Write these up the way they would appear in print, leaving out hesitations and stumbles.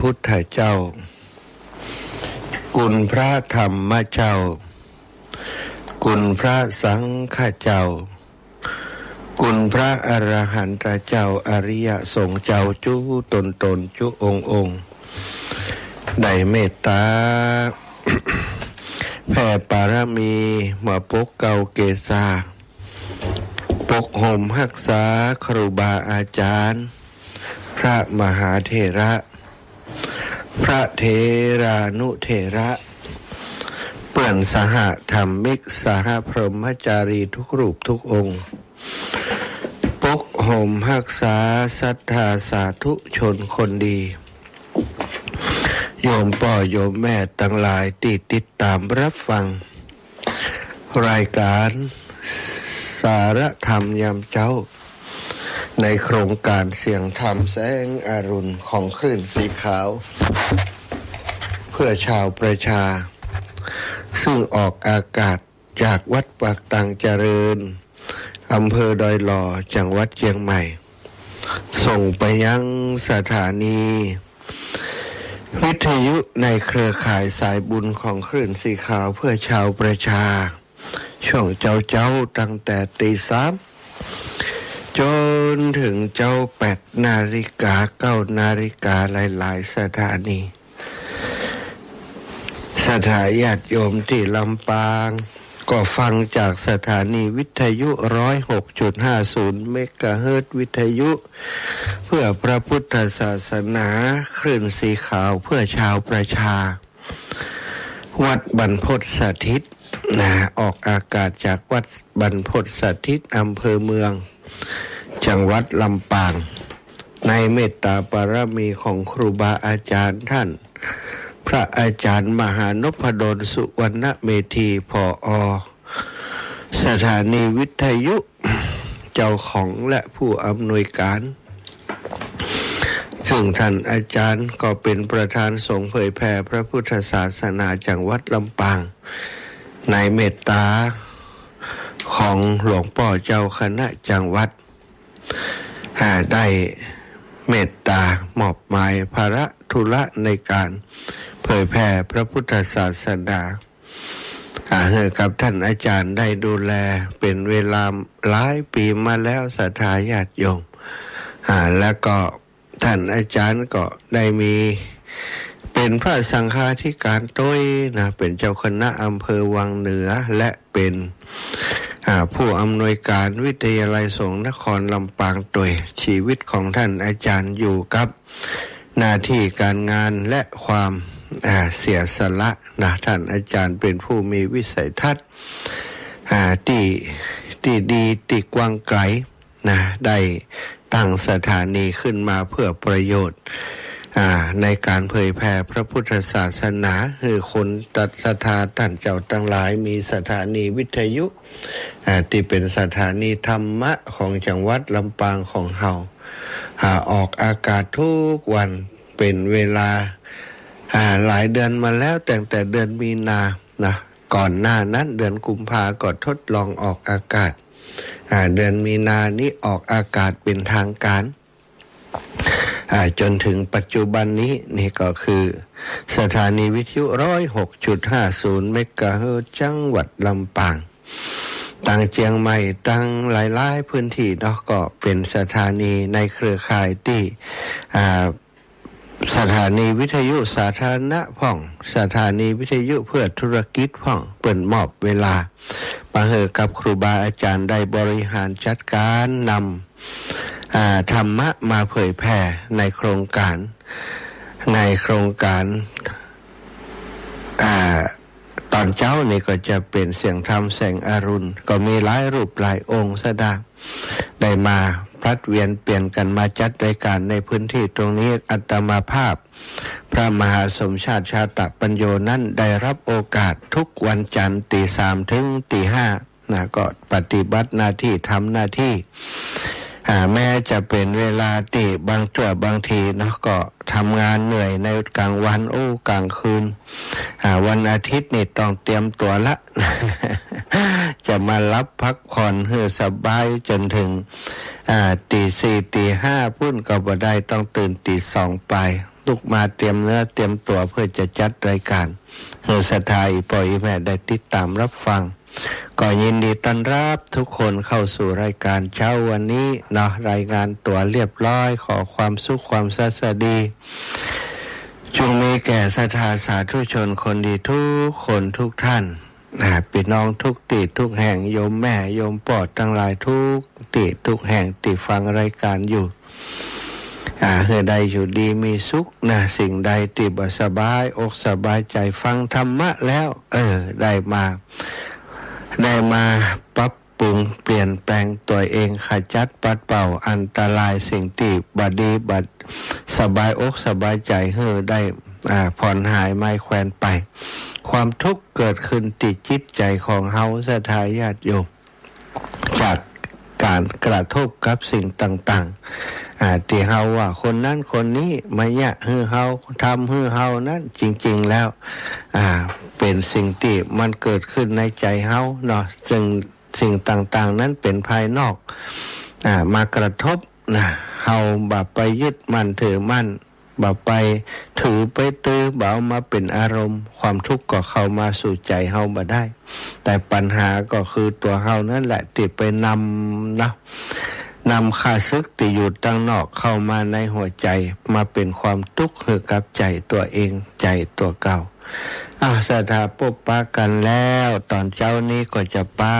พุทธเจ้าคุณพระธรรมเจ้าคุณพระสังฆเจ้าคุณพระอรหันตเจ้าอริยสงฆ์เจ้าจุตนจุองค์ได้เมตตา แผ่ปารมีมาปกเก่าเกษาปกห่มรักษาครูบาอาจารย์พระมหาเถระพระเถรานุเถระเปื่อนสหธรรมิกสหพรหมจารีทุกรูปทุกองค์ปกห่มรักษาศรัทธาสาธุชนคนดีโยมพ่อโยมแม่ทั้งหลายที่ติดตามรับฟังรายการสารธรรมยามเช้าในโครงการเสียงธรรมแสงอรุณของคลื่นสีขาวเพื่อชาวประชาซึ่งออกอากาศจากวัดปากตังเจริญอำเภอดอยหล่อจังหวัดเชียงใหม่ส่งไปยังสถานีวิทยุในเครือข่ายสายบุญของคลื่นสีขาวเพื่อชาวประชาช่วงเจ้าตั้งแต่ตี 3จนถึง8 นาฬิกา 9 นาฬิกาหลายๆสถานีสถาญาติโยมที่ลำปางก็ฟังจากสถานีวิทยุ 106.50 เมกะเฮิรตซ์วิทยุเพื่อพระพุทธศาสนาคลื่นสีขาวเพื่อชาวประชาวัดบรรพตสถิตออกอากาศจากวัดบรรพตสถิตอำเภอเมืองจังหวัดลำปางในเมตตาบารมีของครูบาอาจารย์ท่านพระอาจารย์มหานพดลสุวรรณเมธีผอ.สถานีวิทยุเจ้าของและผู้อำนวยการซึ่งท่านอาจารย์ก็เป็นประธานสงฆ์เผยแผ่พระพุทธศาสนาจังหวัดลำปางในเมตตาของหลวงพ่อเจ้าคณะจังหวัดได้เมตตามอบหมายภาระธุระในการเผยแผ่พระพุทธศาสนาให้กับท่านอาจารย์ได้ดูแลเป็นเวลาหลายปีมาแล้วศรัทธาญาติโยมแล้วก็ท่านอาจารย์ก็ได้มีเป็นพระสังฆาธิการต้อยเป็นเจ้าคณะอำเภอวังเหนือและเป็นผู้อำนวยการวิทยาลัยสงฆ์นครลำปางต้อยชีวิตของท่านอาจารย์อยู่กับหน้าที่การงานและความเสียสละท่านอาจารย์เป็นผู้มีวิสัยทัศน์ที่ดีที่กว้างไกลได้ตั้งสถานีขึ้นมาเพื่อประโยชน์ในการเผยแผ่พระพุทธศาสนาคือคนตัดศรัทธาท่านเจ้าทั้งหลายมีสถานีวิทยุที่เป็นสถานีธรรมะของจังหวัดลำปางของเฮาออกอากาศทุกวันเป็นเวลาหลายเดือนมาแล้วตั้งแต่เดือนมีนาก่อนหน้านั้นเดือนกุมภาก็ทดลองออกอากาศเดือนมีนานี้ออกอากาศเป็นทางการจนถึงปัจจุบันนี้นี่ก็คือสถานีวิทยุ 106.50 เมกะเฮิรตซ์จังหวัดลำปางตั้งเชียงใหม่ตั้งหลายๆพื้นที่ก็เป็นสถานีในเครือข่ายที่สถานีวิทยุสาธารณะพ่องสถานีวิทยุเพื่อธุรกิจพ่องเปิดมอบเวลามาให้กับครูบาอาจารย์ได้บริหารจัดการนำธรรมะมาเผยแผ่ในโครงการตอนเช้านี่ก็จะเป็นเสียงธรรมแสงอรุณก็มีหลายรูปหลายองค์ได้มาพลัดเวียนเปลี่ยนกันมาจัดรายการในพื้นที่ตรงนี้อาตมาภาพพระมหาสมชาติชาตปัญโยนั้นได้รับโอกาสทุกวันจันทร์ตี 3 ถึงตี 5ก็ปฏิบัติหน้าที่ทำหน้าที่แม้จะเป็นเวลาที่บางทีก็ทำงานเหนื่อยในกลางวันกลางคืนวันอาทิตย์นี่ต้องเตรียมตัวละ จะมารับพักผ่อนให้สบายจนถึงตี 4 ตี 5พุ่นก็บ่ได้ต้องตื่นตี 2ไป ตุกมาเตรียมเนื้อเตรียมตัวเพื่อจะจัดรายการเฮือสถายปล่อยแม่ได้ติดตามรับฟังก็ยินดีต้อนรับทุกคนเข้าสู่รายการเช้าวันนี้เนาะรายงานตัวเรียบร้อยขอความสุขความสัสดีจงมีแก่ศรัทธาสาธุชนคนดีทุกคนทุกท่านพี่น้องทุกติทุกแห่งโยมแม่โยมปอดทั้งหลายทุกติทุกแห่งติฟังรายการอยู่เฮือใดอยู่ดีมีสุขนะสิ่งใดติบ่สบายอกสบายใจฟังธรรมะแล้วได้มาปรับปรุงเปลี่ยนแปลงตัวเองขจัดปัดเป่าอันตรายสิ่งที่บดีบัดสบายอกสบายใจเฮือได้ผ่อนหายไม่แควนไปความทุกข์เกิดขึ้นติดจิตใจของเฮาศรัทธาญาติโยมจากการกระทบกับสิ่งต่างๆที่เฮาว่าคนนั้นคนนี้มาเนี่ยฮือเฮาทำฮือเฮานั้นจริงๆแล้วเป็นสิ่งที่มันเกิดขึ้นในใจเฮาเนาะซึ่งสิ่งต่างๆนั้นเป็นภายนอกมากระทบนะเฮาบ่ไปยึดมั่นถือมั่นบ่ไปถือไปตื้อบ่เอามาเป็นอารมณ์ความทุกข์ก็เข้ามาสู่ใจเฮาบ่ได้แต่ปัญหาก็คือตัวเฮานั่นแหละที่ไปนำข้าศึกที่อยู่ตั้งนอกเข้ามาในหัวใจมาเป็นความทุกข์ให้กับใจตัวเองใจตัวเก่าศรัทธาปบปะกันแล้วตอนเจ้านี้ก็จะปา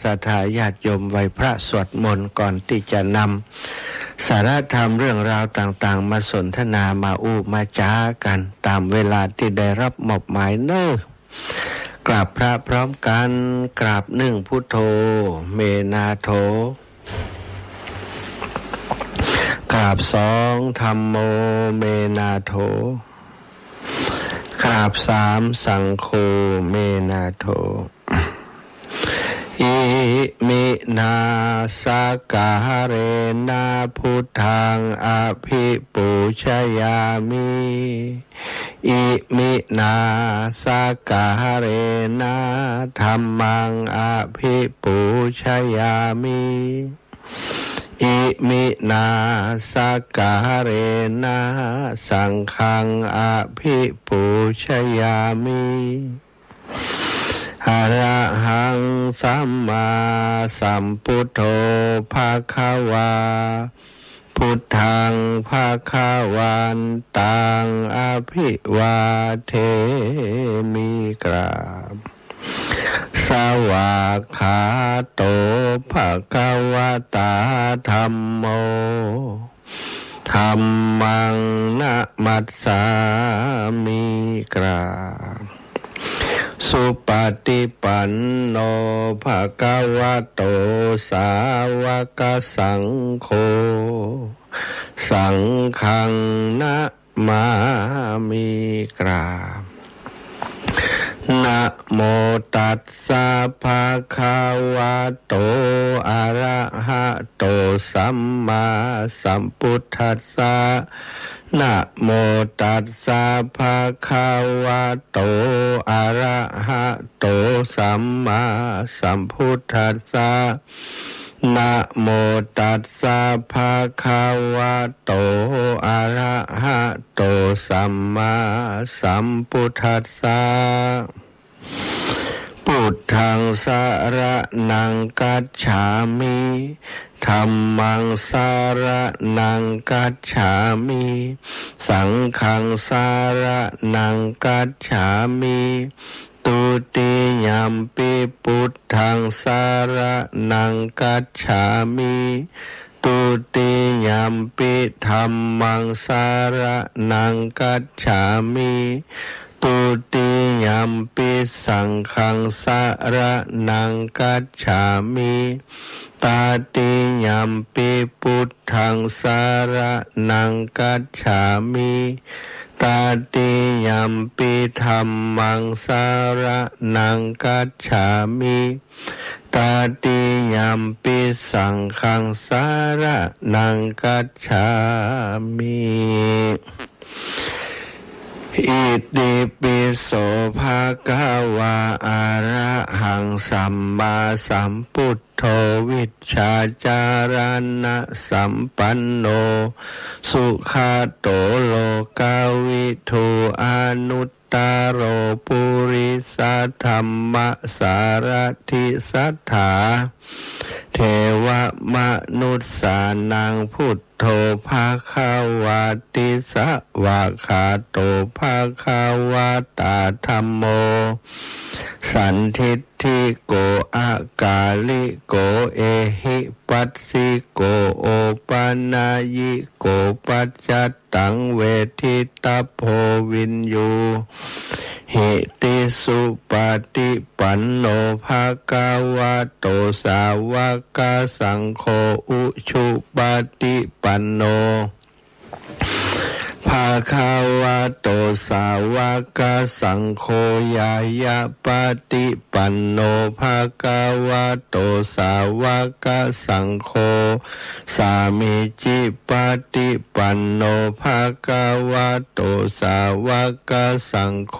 ศรัทธาญาติโยมไหว้พระสวดมนต์ก่อนที่จะนำสาระธรรมเรื่องราวต่างๆมาสนทนามามาจ้ากันตามเวลาที่ได้รับมอบหมายกราบพระพร้อมกันกราบ1พุทโธเมนาโธกราบ2ธัมโมเมนาโธกราบ3สังโฆเมนาโธอิมินาสกาเรนะพุทธังอภิปูชยามิอิมินาสกาเรนะธัมมังอภิปูชยามิอิมินาสกาเรนะสังฆังอภิปูชยามิอะระหังสัมมาสัมพุทโธภะคะวาพุทธังภะคะวันตังอภิวาเทมิกราบสวากขาโตภะคะวะตาธัมโมธัมมังนะมัสสามิกราบสุปฏิปันโนภะคะวะโตสาวกสังโฆสังฆังนะมามิกราบนะโมตัสสะภะคะวะโตอะระหะโตสัมมาสัมพุทธัสสะนะโมตัสสะภะคะวะโตอะระหะโตสัมมาสัมพุทธัสสะนะโมตัสสะภะคะวะโตอะระหะโตสัมมาสัมพุทธัสสะพุทธังสรณังกัจฉามิธัมมังสรณังกัจฉามิสังฆังสรณังกัจฉามิตุติยัมปิพุทธังสรณังกัจฉามิตุติยัมปิธัมมังสรณังกัจฉามิตุติยัมปิสังฆังสรณังกัจฉามิตาติยัมปิพุทธังสรณังกัจฉามิตาติยัมปิธัมมังสรณังกัจฉามิตาติยัมปิสังฆังสรณังกัจฉามิอิติปิโสภะคะวะอะระหังสัมมาสัมพุทโธ วิชชาจารณะสัมปันโนสุขาโตโลกาวิทูอนุตตโรปุริสธรรมสารทิสัทธาเทวมนุษสานังพุทโธภาคาวาติสวาคาโตภาคาวาตาธัมโมสันทิฏฐิโกอากาลิโกเอหิปัสสิโกโอปานายิโกปัจจัตตังเวทิตาโพวินยูหิติสุปฏิปันโนภะคะวะโตสาวกสังโฆอุชุปฏิปันโนภะคะวะโตสาวกสังโฆยายะปฏิปันโนภะคะวะโตสาวกสังโฆสามิจิปฏิปันโนภะคะวะโตสาวกสังโฆ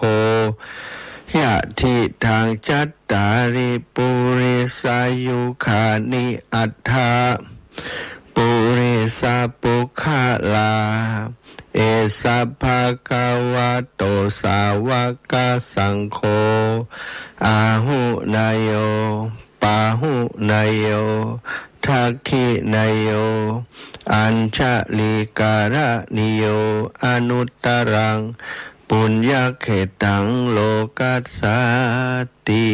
ยะทิทางจัตตาริปุริสายุขานิอัฏฐาปุริสาปุคลาเอสัพพะคะวะโตสาวกสังโฆอาหุนายโยปาหุนายโยทักขินายโยอัญชลิการนิโยอนุตตรังปุญญเขตังโลกัสสติ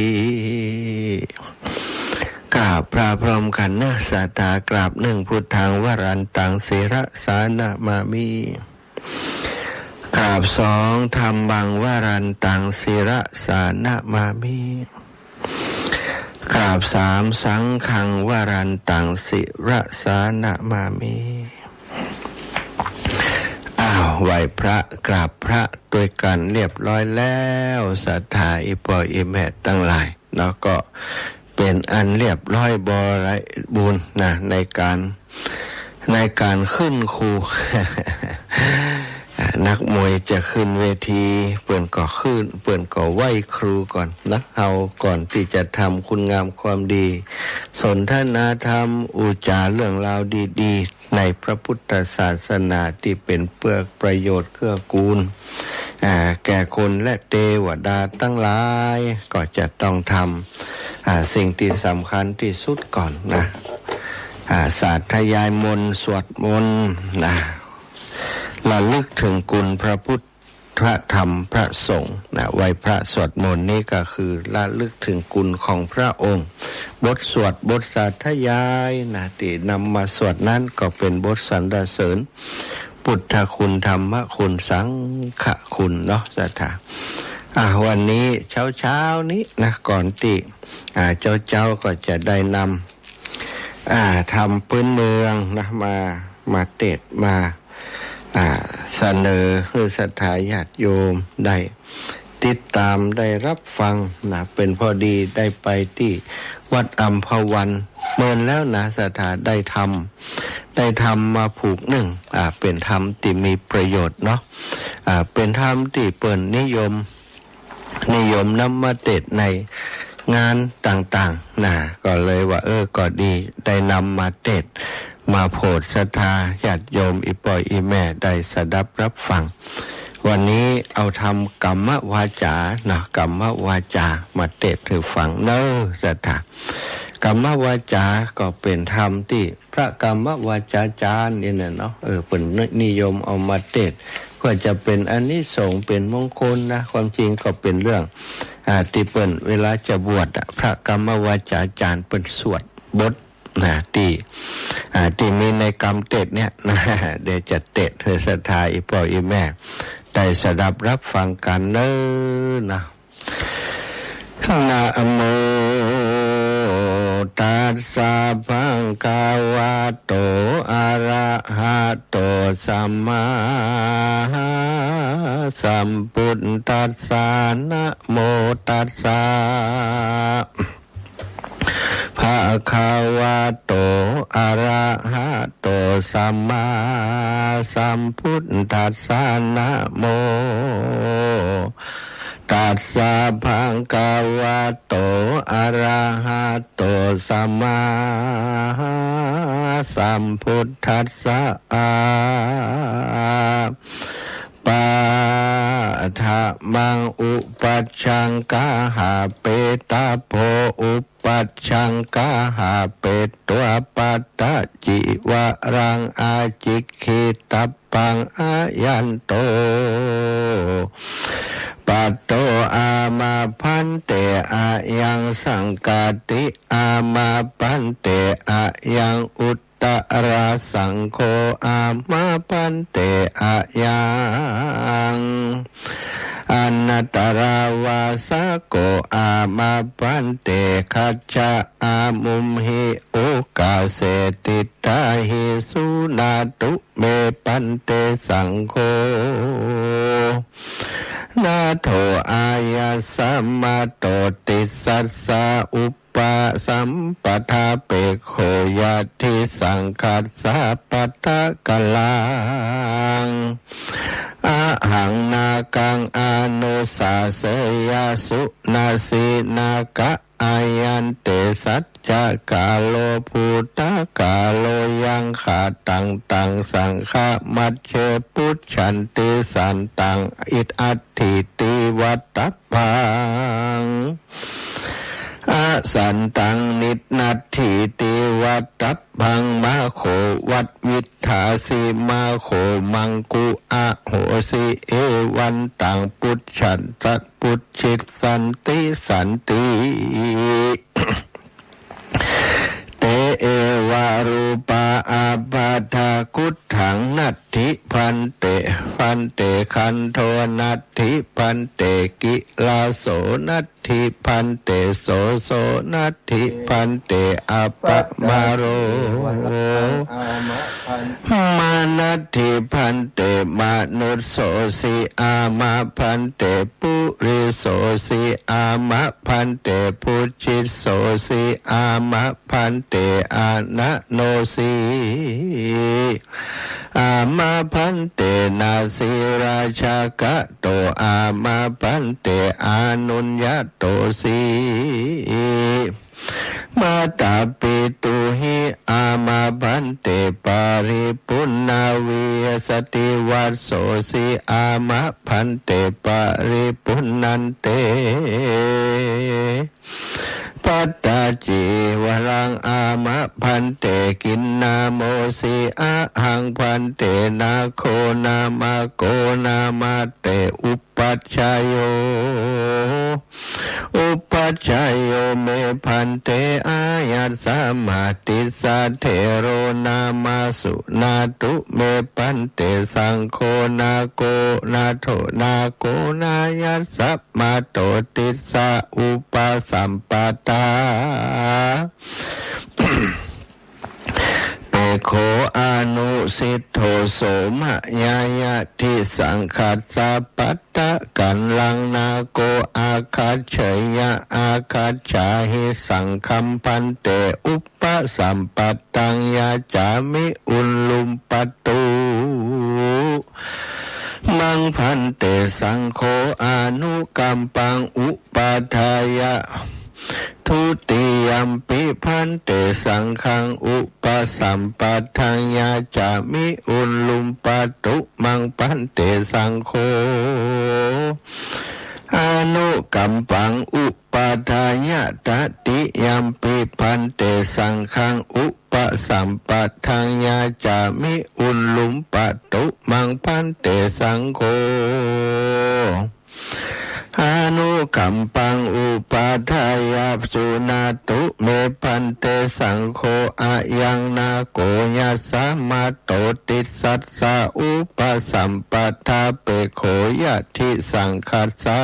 กราบพระพรหมขันธ์สาธากราบหนึ่งพุทธังวรันตังเสระสานะมามิกราบสองธรรมังวรันตังศิระสานะมามิกราบสามสังฆังวรันตังศิระสานะมามิไหวพระกราบพระด้วยกันเรียบร้อยแล้วศรัทธาอิปออิแม่ตั้งหลายแล้วก็เป็นอันเรียบร้อยบริบูรณ์นะในการขึ้นครู นักมวยจะขึ้นเวทีเปิ่นก็ขึ้นเปิ่นก็ไหว้ครูก่อนนะเอาก่อนที่จะทำคุณงามความดีสนทนาธรรมอุจาเรื่องราวดีๆในพระพุทธศาสนาที่เป็นเพื่อประโยชน์เกื้อกูลแก่คนและเทวดาตั้งหลายก็จะต้องทำสิ่งที่สำคัญที่สุดก่อนนะสาธยายมนต์สวดมนต์นะระลึกถึงคุณพระพุทธพระธรรมพระสงฆ์นะไหว้พระสวดมนต์นี่ก็คือระลึกถึงคุณของพระองค์บทสวดบทสาธยายนะที่นำมาสวดนั้นก็เป็นบทสรรเสริญพุทธคุณธรรมคุณสังฆคุณเนาะสัทธาวันนี้เช้านี้นะก่อนที่เจ้าก็จะได้นำทำปืนเมืองนะมาเทศมาเสนอให้ศรัทธาญาติโยมได้ติดตามได้รับฟังนะเป็นพอดีได้ไปที่วัดอัมพวันเมื่อแล้วนะศรัทธาได้ทำมาผูกหนึ่งเป็นธรรมที่มีประโยชน์เนาะเป็นธรรมที่เปิ่นนิยมนำมาเทศในงานต่างๆนะก็เลยว่าก็ดีได้นำมาเทศมาโปรดศรัทธาญาติโยมอีปอยอีแม่ได้สดับรับฟังวันนี้เอาทำกรรมวาจานะกรรมวาจามาเทศให้ฟังเนอะศรัทธากรรมวาจาก็เป็นธรรมที่พระกรรมวาจาจารย์นี่นะเนาะเป็นนิยมเอามาเทศเพื่อจะเป็นอานิสงส์เป็นมงคลนะความจริงก็เป็นเรื่องที่เปิ้นเวลาจะบวชพระกรรมวาจาจารย์เปิ้นสวดบทนะที่มีในกรรมเทศเนี่ยนะเดี๋ยวจะเทศให้ศรัทธาอีพ่ออีแม่ได้สดับรับฟังกันเนอะนะนะโมตัสสะภะคะวะโตอะระหะโตสัมมาสัมพุทธัสสะนะโมตัสสะภะคะวะโตอะระหะโตสัมมาสัมพุทธัสสะนะโมตัส ตัสสะภะคะวะโตอะระหะโตสัมมาสัมพุทธัสสะปะทะมังอุปัชชังกะหะเปตะโพอุปัชชังกะหะเปตัวปัตตะจิวะรังอาจิคิตัปปังอายันโตปัตโตอามาพันเตอายังสังกาติอามาพันเตอายังอุตตระสังโฆอามาพันเตอายังอนัตตราวาสโกอามาพันเตขัจจาอามุมหิโอกาเสติตาหิสุนาตุเมปันเตสังโฆนาโทอายาสัมมาโตติสัสสะอุปะสัมปทาเปโขยะทิสังคัสสะปัตตะกะลังอะหังนากังอนุสาเสยสุนาสีนากะอายันเตสัจจกาโลภูตกาโลยังขาตังตังสังฆมัจเชปุจฉันติสันตังอิตอัตถิติวัตตพังอาสันตังนิตนัตถิติวัตตพังมาโขวัดวิทธาสีมาโขมังกุอะโหสิเอวันตังปุจฉันสัตปุจฉิตสันติสันติเตเอวารูปาอาบาทากุฏถังนัตถิพันเตคันโทนัตถิพันเตกิลาโสนัตถิพันเตโสนัตถิพันเตอัปปมาโรมานัตถิพันเตมนุสโสสิอามาพันเตปุริโสสิอามะพันเตปุจิตโสสิอามะพันเตอานะโนสีอามาพันเตนาสีราชากะโตอามาพันเตอานุญญาโตสีมาตาปิตุหิอามาพันเตปาริปุณนาวิสติวัสโสสิอามาพันเตปาริปุณนันเตปัตตาจิวรังอามะพันเตกินนาโมสีอะหังพันเตนาโคนามาโกนามาเตอุปัชฌายโยอุปัชฌายโยเมพันเตอายัสสามาติสาเทโรนามาสุนาตุเมพันเตสังโฆนาโกนาโทนาโกนายัสสะมาโตติสาอุปสัมปทาเปโขอนุสิทโธโสมะยายะทิสังคัสสะปัตตะกันลังนาโกอาคัจเฉยะอาคัจฉาหิสังคัมพันเตอุปสัมปัตตังยาจามิอุลลุมปตุมังพันเตสังโฆอานุกัมปังอุปาทายะทุติยัมปิพันเตสังฆังอุปสัมปัฏฐังยาจามิอุลลุมปตุมังพันเตสังโฆอานุกัมปังอุปาทายะตติยัมปิพันเตสังฆังอุปสัมปัฏฐังยาจามิอุลลุมปตุมังพันเตสังโฆอานุกัมปังอุปาทายาสุนาตุเมพันเตสังโฆอายังนาโกยัสสะมาโตติสัสสะอุปสัมปทาเปโขยะทิสังคัสสะ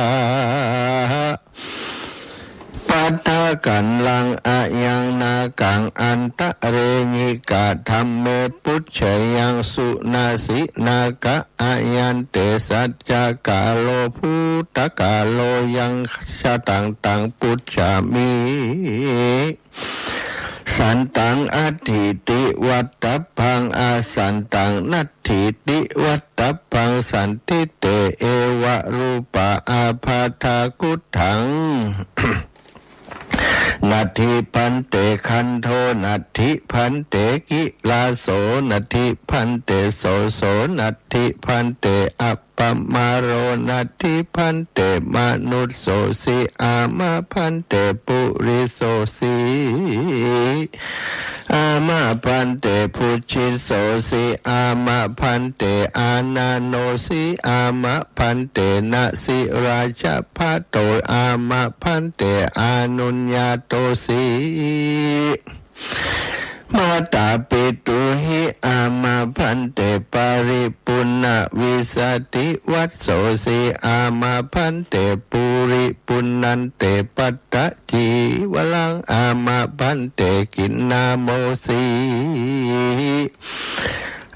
ปัตตะกันลังอะยังนากังอันตะเรญิกะธัมเมปุจฉยังสุนาสินากะอายันเตสัจจกาโลภูตกาโลยังชะตังตังปุจฉามิส สันตังอัตถิติวัตตพังอาสันตังนัตถิติวัตตพังสันติเตเอวะรูปะอาภาทากุถัง นัตถิพันเตคันโทนัตถิพันเตกิลาโสนัตถิพันเตโสโสนัตถิพันเตอัปปมาโรนัตถิพันเตมนุสโสสีอามาพันเตปุริโสสีอามาพันเตพุชิโสสีอามาพันเตอานาโนสีอามาพันเตนะสิราชพะโตอามาพันเตอานุญญาโตสีมาตาปิตุหิอามาพันเตปาริปุณณวิสติวัสโสสีอามาพันเตปุริปุณันเตปัตตะจีวลังอามาพันเตกินนาโมสี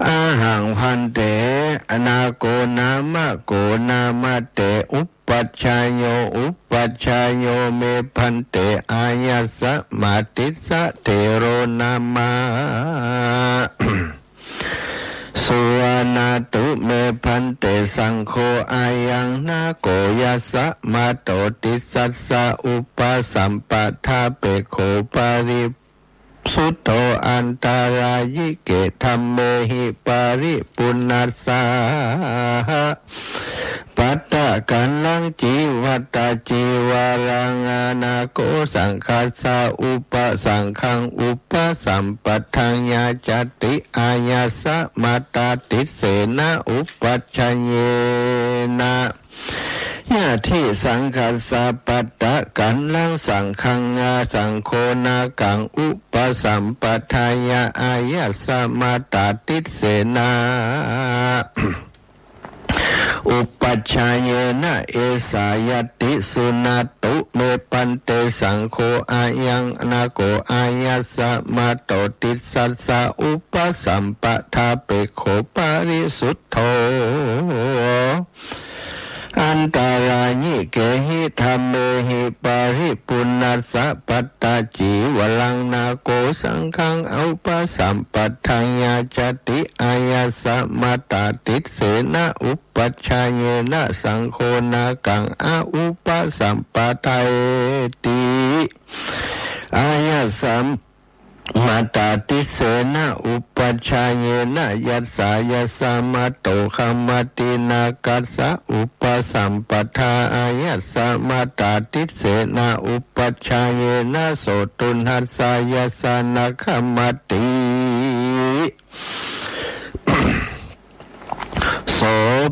อาหังพันเตอนาโกนามะโกนามะเตอุปัชฌายโยอุปัชฌายโยเมพันเตอายัสสะมาติสะเทโรนามา สุวานาตุเมพันเตสังโฆอายังนาโกยัสสะมาโตติสัสสะอุปสัมปทาเปโขปาริสุตโตอันตารายิเกธัมเมหิปาริปุณัสสาปัตตะกันลังจีวัตตาจีวารังอานาโกสังคัสสะอุปสังขังอุปสัมปทังยาจติอายัสสะมาตาติเสนะอุปัชฌัยเยนะญาทิสังคัสสะปัตตะกันลังสังขังอาสังโฆนากังอุปสัมปทายาอายัสสะมาตาติเสนาอุปัชฌายเยนะเอสายติสุนาตุเมปันเตสังโฆอายังอนาโกอายัสสะมาโตติสัสสะอุปสัมปทาเปโขปาริสุทโธอันตารายิเกหิธัมเมหิปาริปุณัสสะปัตตาจีวลังนาโกสังฆังอุปสัมปทังยาจติอายัสสะมาตาติเสนะอุปัชฌายเยนะสังโฆนากังอาอุปสัมปทาติอายัสสะมาตาติเสนะอุปัชฌายเยนะยัสสายัสสะมาโตคัมมตินากัสสะอุปสัมปทาอายัสสะมาตาติเสนะอุปัชฌายเยนะโสตุนหัสสะยัสสะนะคัมมติโส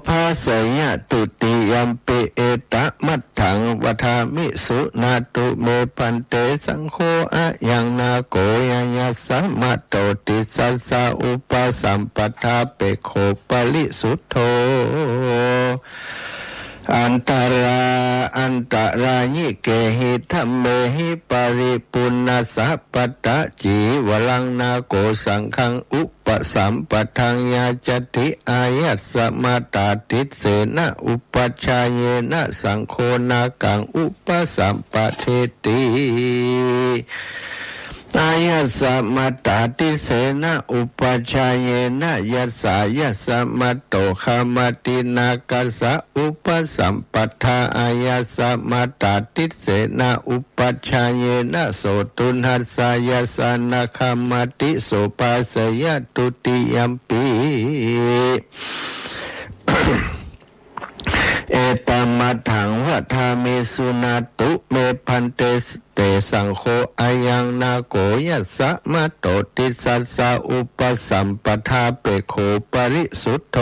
ภาสยตุติยัมปิเอตะมัตถังวัฏามิสุนาตุเมพันเตสังโฆอะยังนาโกยัญญัสสะมาโตติสัสสะอุปสัมปทาเปโขปลิสุทโธอันตรายิเกหิธัมเมหิปาริปุณัสสะปัตตะจีวลังนาโกสังฆังอุปสัมปทังยาจติอายัสสะมาตาติเสนะอุปัชฌายเยนะสังโฆนากังอุปสัมปเทติอายัสสะมาตาติเสนะอุปัชฌายเยนะยัสสายัสสะมาโตคามตินากัสสะอุปสัมปทาอายัสสะมาตาติเสนะอุปัชฌายเยนะโสตุนหัสสะยัสสะนะคามติโสภาสยตุติยัมปิเอตัมมัทถังวัฏามิสุนาตุเมพันเตเตสังโฆอายังนาโกยัสสะมาโตติสัสสะอุปสัมปทาเปโขปริสุทโธ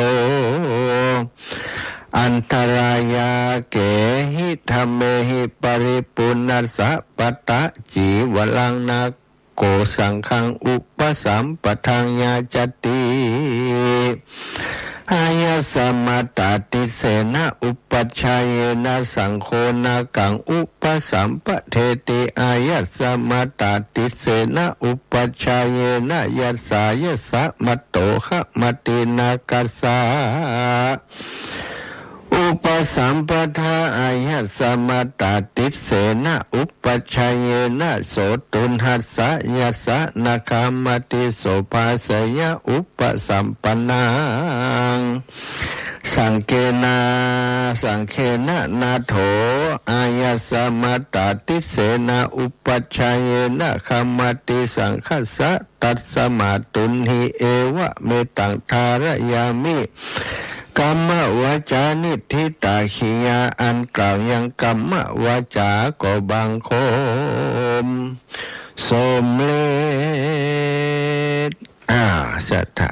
อันตรายาเกหิธัมเมหิปริปุณัสสะปัตตะจีวลังนาโกสังฆังอุปสัมปทังยาจติอายัสสะมาตาติเสนะอุปัชฌายเยนะสังโฆนากังอุปสัมปเทติอายัสสะมาตาติเสนะอุปัชฌายเยนะยัสสายัสสะมัตโตขะมตินากัสสะ อุปสัมปทาอายัสสมตาติเสนะอุปชัยเยนะโสตุนหัสสะยัสสะนาคามติโสภาสยะอุปสัมปนังสังเกนาสังเคนะนาโถอายัสสมตาติเสนะอุปชัยเยนะคามติสังคัสสะตัสสมาตุนหิเอวะเมตังทารยามิกรรมวาจานิทิตาขิยาอันกล่าวยังกรรมวาจาก็บังคมสมเลศสัทธา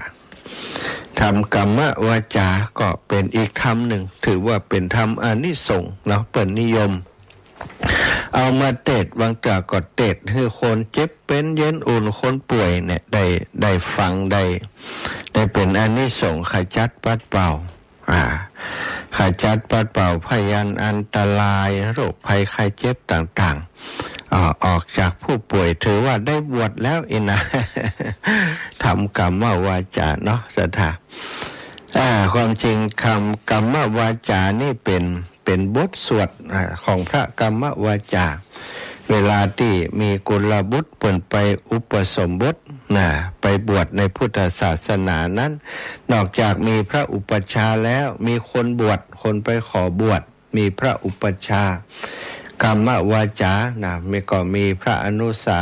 ทำกรรมวาจาก็เป็นอีกธรรมหนึ่งถือว่าเป็นธรรมอานิสงส์เนาะเป็นนิยมเอามาเทศบางจากก็เทศให้คนเจ็บเป็นเย็นอุ่นคนป่วยเนี่ยได้ฟังได้เป็นอานิสงส์ขจัดปัดเป่าขจัดปัดเป่าพยันอันตรายโรคภัยไข้เจ็บต่างๆออกจากผู้ป่วยถือว่าได้บวชแล้วอินะทำกรรมวาจาเนาะสัทธาความจริงคำกรรมวาจานี่เป็นบทสวดของพระกรรมวาจาเวลาที่มีกุลบุตรเปิ่นไปอุปสมบทไปบวชในพุทธศาสนานั้นนอกจากมีพระอุปัชฌาย์แล้วมีคนบวชคนไปขอบวชมีพระอุปัชฌาย์กรรมวาจาก็มีพระอนุสา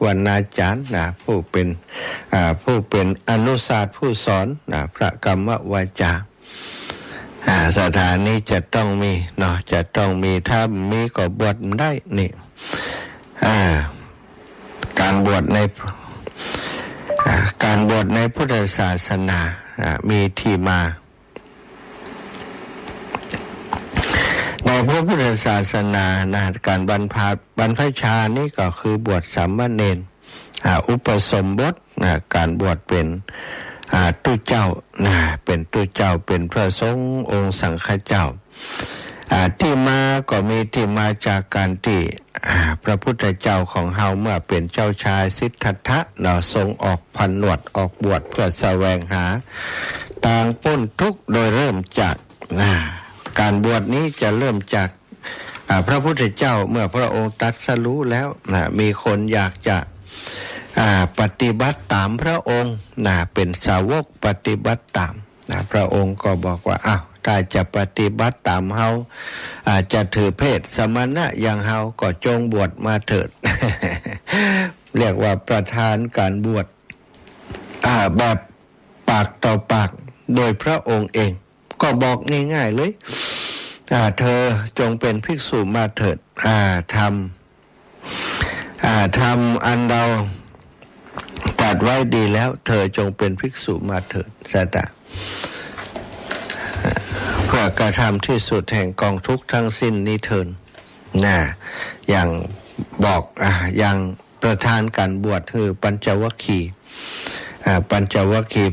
วนาจารย์ผู้เป็นอนุศาสตร์ผู้สอนพระกรรมวาจาสถานนี้จะต้องมีเนาะจะต้องมีถ้ามีก็บวชได้นี่การบวชในพุทธศาสนามีที่มาในพระพุทธศาสนาการบรรพชานี่ก็คือบวชสามเณรอุปสมบทการบวชเป็นตุเจ้าเป็นตุเจ้าเป็นพระสงฆ์องค์สังฆเจ้าที่มาก็มีที่มาจากการที่พระพุทธเจ้าของเฮาเมื่อเป็นเจ้าชายสิทธัตถะทรงออกผนวดออกบวชเพื่อแสวงหาต่างพ้นทุกข์โดยเริ่มจากการบวชนี้จะเริ่มจากพระพุทธเจ้าเมื่อพระองค์ตรัสรู้แล้วมีคนอยากจะปฏิบัติตามพระองค์เป็นสาวกปฏิบัติตามพระองค์ก็บอกว่าถ้าจะปฏิบัติตามเฮาจะถือเพศสมณะอย่างเฮาก็จงบวชมาเถิด เรียกว่าประธานการบวชแบบปากต่อปากโดยพระองค์เองก็บอกง่ายๆเลยเธอจงเป็นภิกษุมาเถิดทำอันเราตรัสไว้ดีแล้วเธอจงเป็นภิกษุมาเถิดสัตตะเพื่อกระทำที่สุดแห่งกองทุกข์ทั้งสิ้นนี้เถิดอย่างบอกอย่างประธานการบวชคือปัญจวัคคีย์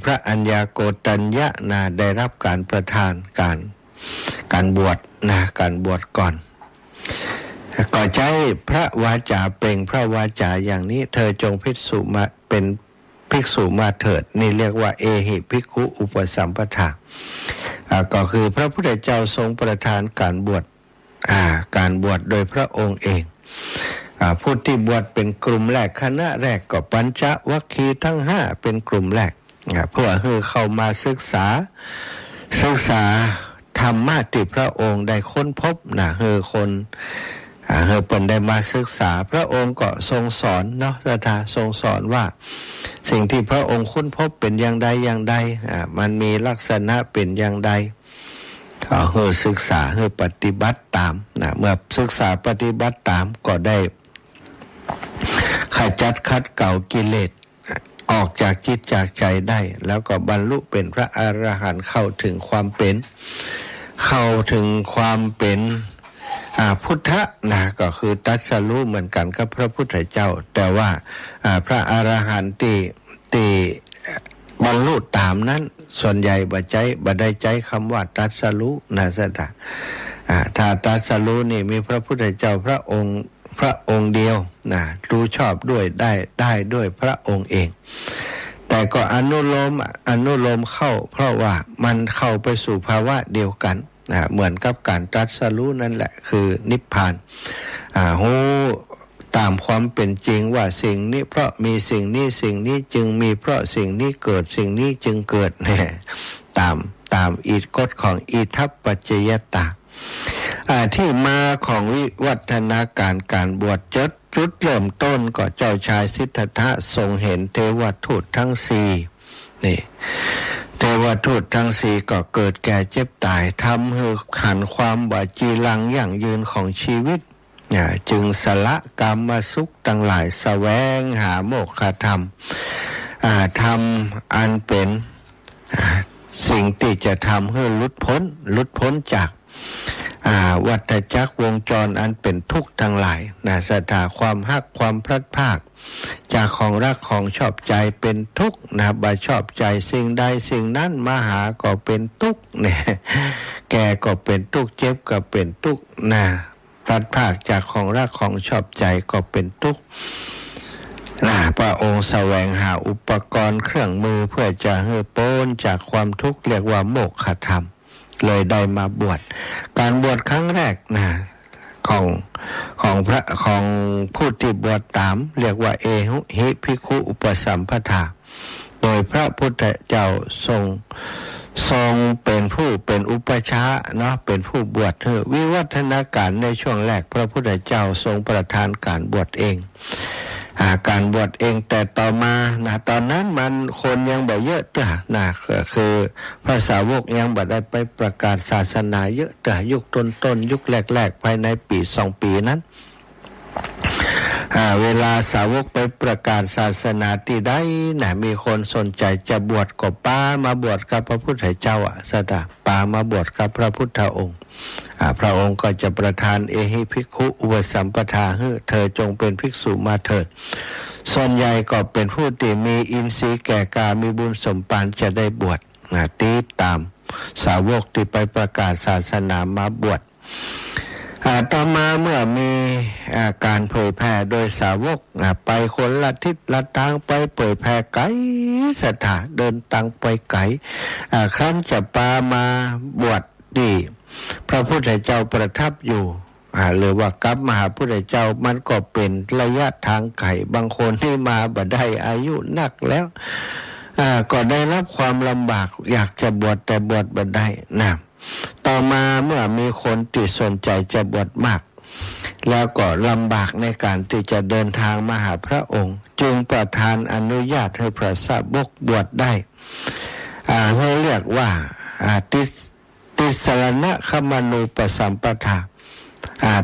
พระอัญญาโกฏัญญะได้รับการประทานการบวชการบวชก่อนก็ใช้พระวาจาเปล่งพระวาจาอย่างนี้เธอจงภิกษุมาเป็นภิกษุมาเถิดนี่เรียกว่าเอหิภิกขุอุปสัมปทาก็คือพระพุทธเจ้าทรงประทานการบวชโดยพระองค์เองผู้ที่บวชเป็นกลุ่มแรกคณะแรกก็ปัญจวัคคีย์ทั้ง5เป็นกลุ่มแรกเพื่อให้เข้ามาศึกษาธรรมะที่พระองค์ได้ค้นพบให้คนให้เปิ่นได้มาศึกษาพระองค์ก็ทรงสอนเนาะทรงสอนว่าสิ่งที่พระองค์ค้นพบเป็นอย่างใดมันมีลักษณะเป็นอย่างใดให้ศึกษาให้ปฏิบัติตามเมื่อศึกษาปฏิบัติตามก็ได้ขจัดขัดเกลากิเลสออกจากจิตจากใจได้แล้วก็บรรลุเป็นพระอรหันต์เข้าถึงความเป็นพุทธะก็คือตรัสรู้เหมือนกันกับพระพุทธเจ้าแต่ว่าพระอรหันต์ที่บรรลุตามนั้นส่วนใหญ่บ่ได้ใจคำว่าตรัสรู้สัตตะถ้าตรัสรู้นี่มีพระพุทธเจ้าพระองค์เดียวรู้ชอบด้วยได้ด้วยพระองค์เองแต่ก็อนุโลมเข้าเพราะว่ามันเข้าไปสู่ภาวะเดียวกัน เหมือนกับการตรัสรู้นั่นแหละคือนิพพานรู้ตามความเป็นจริงว่าสิ่งนี้เพราะมีสิ่งนี้จึงมีเพราะสิ่งนี้เกิดสิ่งนี้จึงเกิดเนี่ยตามอีกฎของอิทัปปัจจยตาที่มาของวิวัฒนาการบวชจุดเริ่มต้นก็เจ้าชายสิทธัตถะทรงเห็นเทวทูตทั้งสี่นี่เทวทูตทั้งสี่ก็เกิดแก่เจ็บตายทำให้ขันความบาจีรังยั่งยืนของชีวิตจึงสละกรรมสุขทั้งหลายแสวงหาโมกขธรรมทำอันเป็นสิ่งที่จะทำให้หลุดพ้นจากวัฏจักรวงจรอันเป็นทุกข์ทั้งหลายศรัทธาความฮักความพลัดพรากจากของรักของชอบใจเป็นทุกข์บ่ชอบใจสิ่งใดสิ่งนั้นมาหาก็เป็นทุกข์เนี่ยแก่ก็เป็นทุกข์เจ็บก็เป็นทุกข์พลัดพรากจากของรักของชอบใจก็เป็นทุกข์พระองค์แสวงหาอุปกรณ์เครื่องมือเพื่อจะให้พ้นจากความทุกข์เรียกว่าโมกขธรรมเลยได้มาบวชการบวชครั้งแรกของผู้ที่บวชตามเรียกว่าเอหุหิภิกขุอุปสัมปทาโดยพระพุทธเจ้าทรงเป็นอุปชาเป็นผู้บวชวิวัฒนาการในช่วงแรกพระพุทธเจ้าทรงประทานการบวชเองการบวชเองแต่ต่อมาตอนนั้นมันคนยังบ่เยอะก็คือพระสาวกยังบ่ได้ไปประกาศศาสนาเยอะยุคต้นยุคแรกๆภายในปี2ปีนั้นเวลาสาวกไปประกาศศาสนาที่ใดมีคนสนใจจะบวชก็ป้ามาบวชกับพระพุทธเจ้าป้ามาบวชกับพระพุทธองค์พระองค์ก็จะประทานเอหิภิกขุอุปสัมปทาให้เธอจงเป็นภิกษุมาเถิดส่วนใหญ่ก็เป็นผู้ที่มีอินทรีย์แก่กล้ามีบุญสมปานจะได้บวชตีตามสาวกที่ไปประกาศศาสนามาบวชต่อมาเมื่อมีการเผยแผ่โดยสาวกไปคนละทิศละทางไปเผยแผ่ไกลสถาเดินทางไปไกลครั้นจะปามาบวชดีพระพุทธเจ้าประทับอยู่หรือว่ากับมหาพุทธเจ้ามันก็เป็นระยะทางไกลบางคนที่มาบ่ได้อายุนักแล้วก็ได้รับความลำบากอยากจะบวชแต่บวชบ่ได้ต่อมาเมื่อมีคนที่สนใจจะบวชมากแล้วก็ลำบากในการที่จะเดินทางมาหาพระองค์จึงประทานอนุญาตให้พระสาวกบวชได้ให้เรียกว่าติสรณคมนูปสัมปทา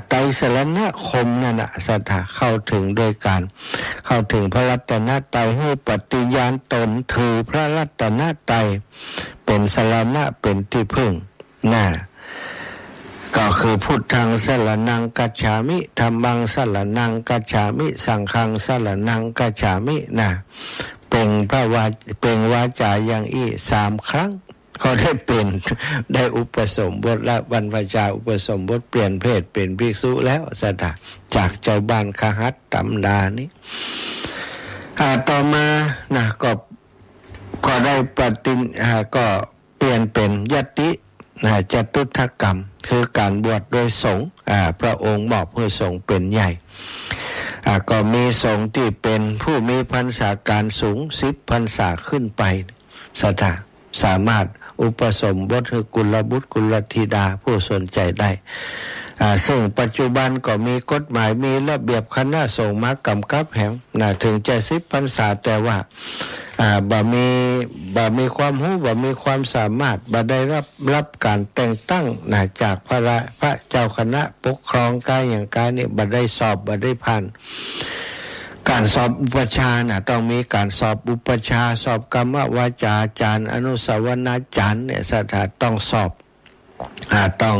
ไตรสรณคมนั่นศรัทธาเข้าถึงโดยการเข้าถึงพระรัตนตรัยให้ปฏิญาณตนถือพระรัตนตรัยเป็นสรณะเป็นที่พึ่งก็คือพุทธังสรณังกัจฉามิธัมมังสรณังกัจฉามิสังฆังสรณังกัจฉามิเป็นวาจาอย่างอี3ครั้งก็ได้อุปสมบทและบรรพชาอุปสมบทเปลี่ยนเพศเป็นภิกษุแล้วสถาจากเจ้าบ้านคหัสตำดานี้ต่อมาก็ได้ก็เปลี่ยนเป็นยติจตุถกรรมคือการบวชโดยสงฆ์พระองค์มอบให้สงฆ์เป็นใหญ่ก็มีสงฆ์ที่เป็นผู้มีพรรษาการสูง10พรรษาขึ้นไปสามารถอุปสมบทให้กุลบุตรกุลธิดาผู้สนใจได้ซึ่งปัจจุบันก็มีกฎหมายมีระเบียบคณะสงฆ์มากำกับแห่งถึงจะ10พรรษาแต่ว่าบ่มีความรู้บ่มีความสามารถบ่ได้รับการแต่งตั้งจากพระเจ้าคณะปกครองกายอย่างกายนี่บ่ได้สอบบ่ได้ผ่านการสอบอุปชาต้องมีการสอบอุปชาสอบกรรมวาจาจารย์อนุสาวนาจารย์เนี่ยสถานต้องสอบต้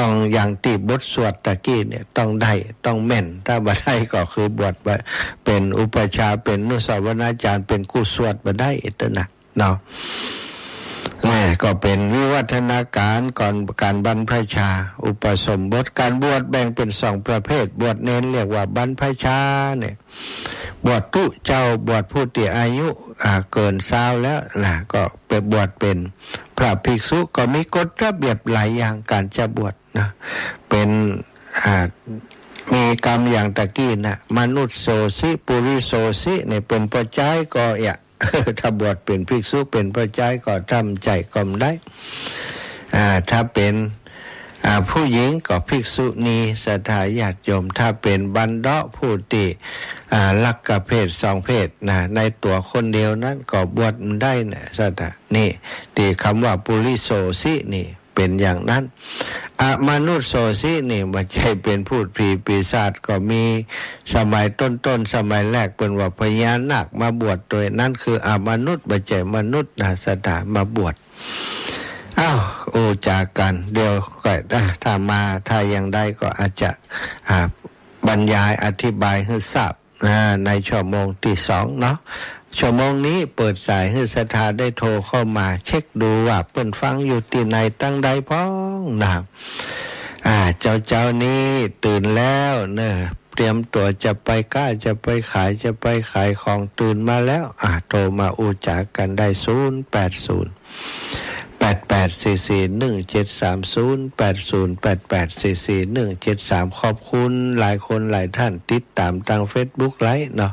องอย่างที่บทสวดตะกี้เนี่ยต้องได้ต้องแม่นถ้าบ่ได้ก็คือบวชเป็นอุปชาเป็นอนุสาวนาจารย์เป็นคู่สวดบ่ได้เนาะ นี่ก็เป็นวิวัฒนาการก่อนการบรรพชาอุปสมบทการบวชแบ่งเป็นสองประเภทบวชเน้นเรียกว่าบรรพชาเนี่ยบวชตุเจ้าบวชผู้ที่อายุเกิน20แล้วนะก็ไปบวชเป็นพระภิกษุก็มีกฎระเบียบหลายอย่างการจะบวชนะเป็นมีกรรมอย่างตะกี้นะมนุษย์โสสิปุริโสสิเนี่ยเป็นพระใจก็ถ้าบวชเป็นภิกษุเป็นพระใจก็ทำใจกลมได้ถ้าเป็นผู้หญิงก็ภิกษุณีศรัทธาญาติโยมถ้าเป็นบัณฑะผู้ที่ลักกับเพศสองเพศนะในตัวคนเดียวนั้นก็บวชได้นะศรัทธานี่ที่คำว่าปุริโสสินี่เป็นอย่างนั้นมนุษย์โสสินี่ไม่ใช่เป็นพูดผีปีศาจก็มีสมัยต้นสมัยแรกเป็นว่าพญานาคมาบวชโดยนั่นคือมนุษย์ไม่ใช่มนุษย์นะศรัทธามาบวชโอจากกันเดี๋ยวก็ถ้ายังได้ก็อาจจะบรรยายอธิบายให้ทราบในชั่วโมงที่2เนาะชั่วโมงนี้เปิดสายให้ศรัทธาได้โทรเข้ามาเช็คดูว่าเปิ้นฟังอยู่ที่ไหนตั้งใดพ้องนะเจ้านี้ตื่นแล้วเนอะเตรียมตัวจะไปจะไปขายของตื่นมาแล้วโทรมาอูจากกันได้080884417308088441730ขอบคุณหลายคนหลายท่านติดตามทาง Facebook ไลฟ์เนาะ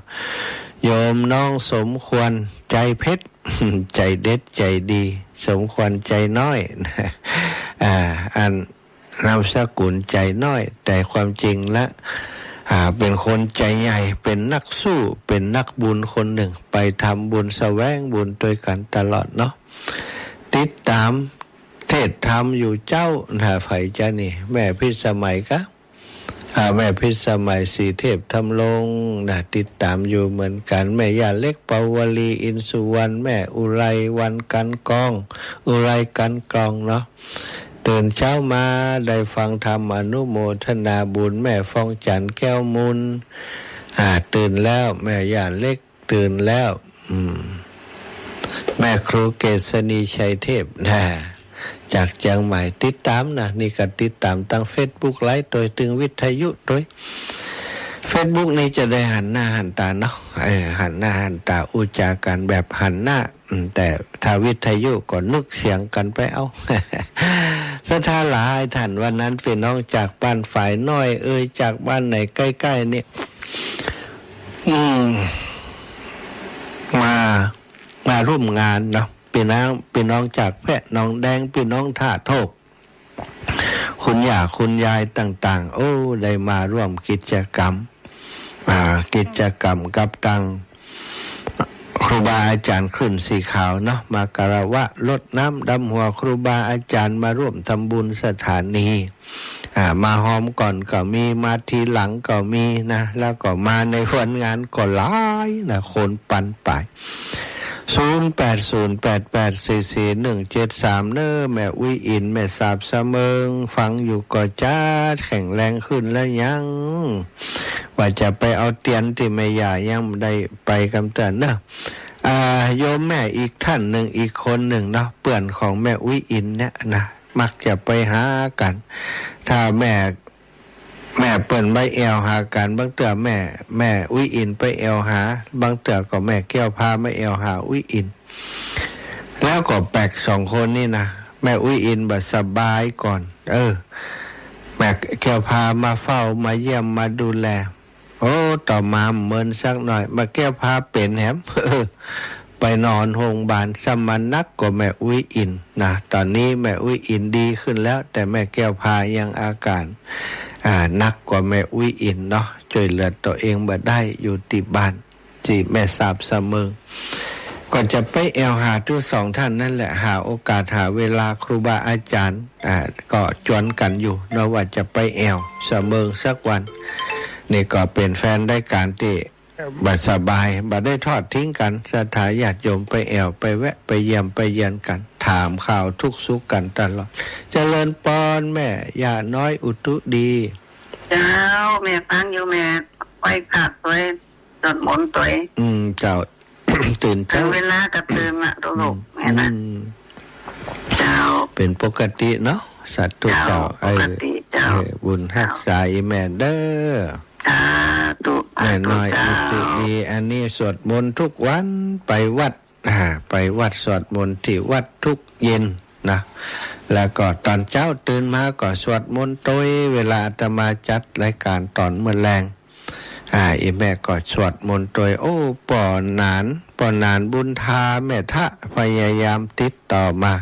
โยมน้องสมควรใจเพชร ใจเด็ดใจดีสมควรใจน้อยอันนามสกุลใจน้อยแต่ความจริงและเป็นคนใจใหญ่เป็นนักสู้เป็นนักบุญคนหนึ่งไปทำบุญแสวงบุญด้วยกันตลอดเนาะติดตามเทศธรรมอยู่เจ้าไผ่จ้านี่แม่พิสมัยก็แม่พิสมัยสีเทพทำลงติดตามอยู่เหมือนกันแม่ย่าเล็กปาวลีอินสุวรรณแม่อุไรวันกันกองอุไรกันกองเนาะตื่นเช้ามาได้ฟังธรรมอนุโมทนาบุญแม่ฟองจันแก้วมุนตื่นแล้วแม่ย่าเล็กตื่นแล้วแม่ครูเกษณีชัยเทพจากเชียงใหม่ติดตามนะนี่ก็ติดตามทาง Facebook ไลฟ์โดยตึงวิทยุโดย Facebook นี้จะได้หันหน้าหันตาเนาะหันหน้าหันตาอุจากันแบบหันหน้าแต่ถ้าวิทยุก็นึกเสียงกันไปเอา สถาหลายท่านวันนั้นพี่น้องจากบ้านฝ่ายน้อยจากบ้านไหนใกล้ๆนี่มาร่วมงานเนาะพี่น้องจากแพะน้องแดงพี่น้องท่าโทกคุณย่าคุณยายต่างๆได้มาร่วมกิจกรรมกับตังครูบาอาจารย์ขึ้นสีขาวเนาะมากราบรดน้ำดำหัวครูบาอาจารย์มาร่วมทำบุญสถานีมาหอมก่อนก็มีมาทีหลังก็มีนะแล้วก็มาในวันงานก็หลายนะคนปันไป0808844173เน้อแม่อุ้ยอินแม่สาบเสมิงฟังอยู่ก็จ้าแข็งแรงขึ้นแล้วยังว่าจะไปเอาเตียนที่แม่ย่ายังได้ไปกำเตือนเนอะโยมแม่อีกท่านหนึ่งอีกคนหนึ่งเนาะเปื่อนของแม่อุ้ยอินเนี่ยนะมักจะไปหากันถ้าแม่เปิ้นไปแอวหากันบางเตือแม่อุ้ยอินไปแอวหาบางเตือก็แม่แก้วพาไม่แอวหาอุ้ยอินแล้วก็แปลก2คนนี่นะแม่อุ้ยอินบ่สบายก่อนแม่แก้วพามาเฝ้ามาเยี่ยมมาดูแลต่อมาเมินสักหน่อยมาแก้วพาเป็นแหมไปนอนโรงพยาบาลสมนักก็แม่อุ้ยอินนะตอนนี้แม่อุ้ยอินดีขึ้นแล้วแต่แม่แก้วพายังอาการนักกว่าแม่อุ้ยอินเนาะช่วยเหลือตัวเองมาได้อยู่ที่บ้านจีแม่สาบเสมอก็จะไปแอวหาทั้งสองท่านนั่นแหละหาโอกาสหาเวลาครูบาอาจารย์ก็จวนกันอยู่เนาะว่าจะไปแอวเสมอสักวันนี่ก็เป็นแฟนได้การที่บัดสบายบัดได้ทอดทิ้งกันศรัทธาญาติโยมไปแอวไปแวะไปเยี่ยมไปเยียนกันถามข่าวทุกสุขกันตลอดเจริญปอนแม่ย่าน้อยอุตุดีเจ้าแม่ฟังอยู่แม่ไปผักตัวจดหมนตัวเจ้า ตื่นเช้าเวลากับตื่นลูกแม่นะ เป็นปกติเนาะสัตว์ทุกเจ้าปกติเจ้า บุญฮักษาอีแม่เด้อ สาธุ แม่น้อย เจ้า อิติมีอันนี้สวดมนต์ทุกวันไปวัดไปวัดสวดมนต์ที่วัดทุกเย็นนะแล้วก็ตอนเช้าตื่นมาก็สวดมนต์โดยเวลาอาตมาจัดรายการตอนมื้อแลงอีแม่ก็สวดมนต์โดยโอ้ป่อนานบุญทาแม่ทะพยายามติดต่อมา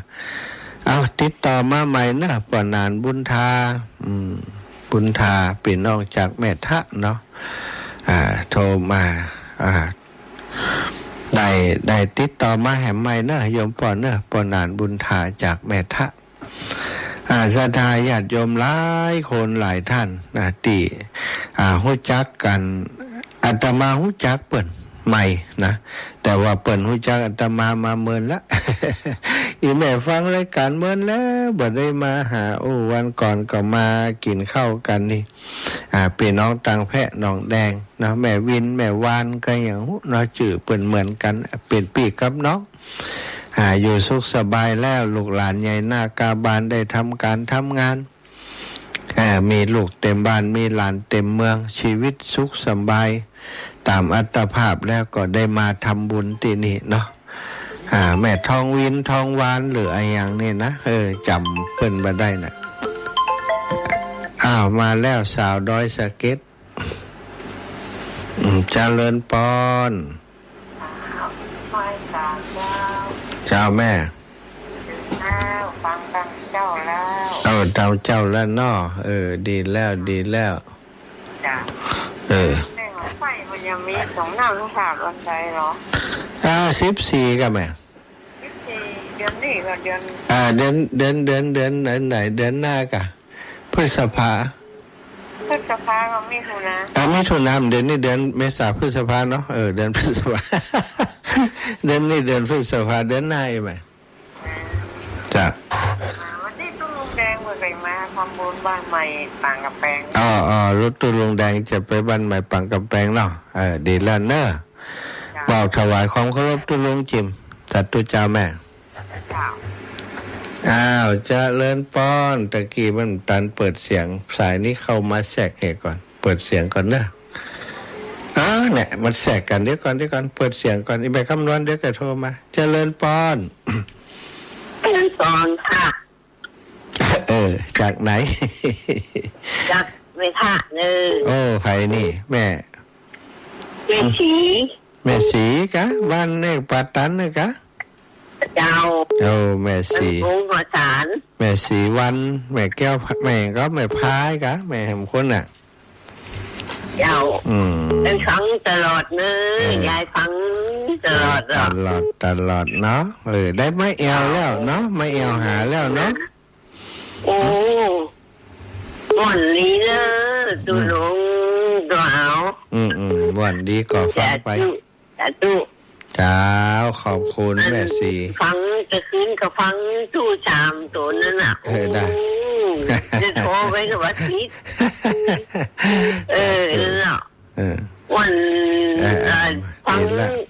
เอาติดต่อมาใหม่นะป่อนานบุญทาบุญทาเป็นน้องจากแม่ทะเนาะโทรมาได้ติดต่อมาแห่ใหม่เนอะโยมป่อนเนอะป่อนานบุญทาจากแม่ทะศรัทธาญาติโยมหลายคนหลายท่านที่ฮู้จักกันอาตมาฮู้จักเปิ้นใหม่นะแต่ว่าเปิ้นฮู้จักอาตมาเมินละ อีแม่ฟังรายการเมินแล้วบ่ได้มาหาวันก่อนก็มากินข้าวกันนี่พี่น้องตังแพะน้องแดงนะแม่วินแม่วานก็อย่างเนาะชื่อเปิ้นเหมือนกันเป็นพี่กับน้องอยู่สุขสบายแล้วลูกหลานใหญ่หน้ากาบานได้ทำการทำงานมีลูกเต็มบ้านมีหลานเต็มเมืองชีวิตสุขสบายตามอัตภาพแล้วก็ได้มาทำบุญที่นี่เนาะแม่ทองวินทองวานหรืออะไรอย่างนี้นะจำเพิ่นมาได้นะมาแล้วสาวดอยสะเก็ดเจริญปอนเจ้าแม่ฟังดังเจ้าแล้วเจ้าแล้วเนาะดีแล้วจ้ะแม่ไฟมันยังมีสองหน้าลูกสาววันใดเหรอ14ก็แม่เดือนนี้ก็เดือนเดือนไหนเดือนหน้ากะพฤษภาก็มิถุนามิถุนาเดือนนี้เดือนเมษาพฤษภาเนาะเดือนพฤษภา เดือนนี้เดือนพฤษภาเดือนหน้าไหมจ้ะวันนี้ตุ้งลุงแดงเมื่อไหร่มาทำบุญบ้านใหม่ปังกับแปงรถตุ้งลุงแดงจะไปบ้านใหม่ปังกับแปงเนาะดีแล้วเนอะเป่าถวายความเคารพตุ้งลุงจิมสัตว์ตุเจ้าแม่เจริญป้อนตะกี้มันตันเปิดเสียงสายนี้เข้ามาแทรกเหตุก่อนเปิดเสียงก่อนเนอะเนี่ยมันแทรกกันเดี๋ยวก่อนเปิดเสียงก่อนอีกใบคำนวณเดี๋ยวก็โทรมาเจริญป้อนค่ะจากไหน จากเมทะไผนี่แม่สีกะบ้านเนี่ยปาตันเนี่ยกะเจ้าแม่สีแม่สีวันแม่แก้วแม่ก็แม่พายกะแม่แห่งคนน่ะเจ้าเป็นฟังตลอดยายฟังตลอดเนาะได้ไม่เอวแล้วเนาะไม่เอวหาแล้วเนาะวันนี้เลยดูลงดูเอาวันดีก็ฟังไปเจ้าขอบคุณแม่สีฟังจะคืนก็ฟังทู่ชามตัวนั่นน่ะได้จะโทรไปกับวัดทิศวันฟัง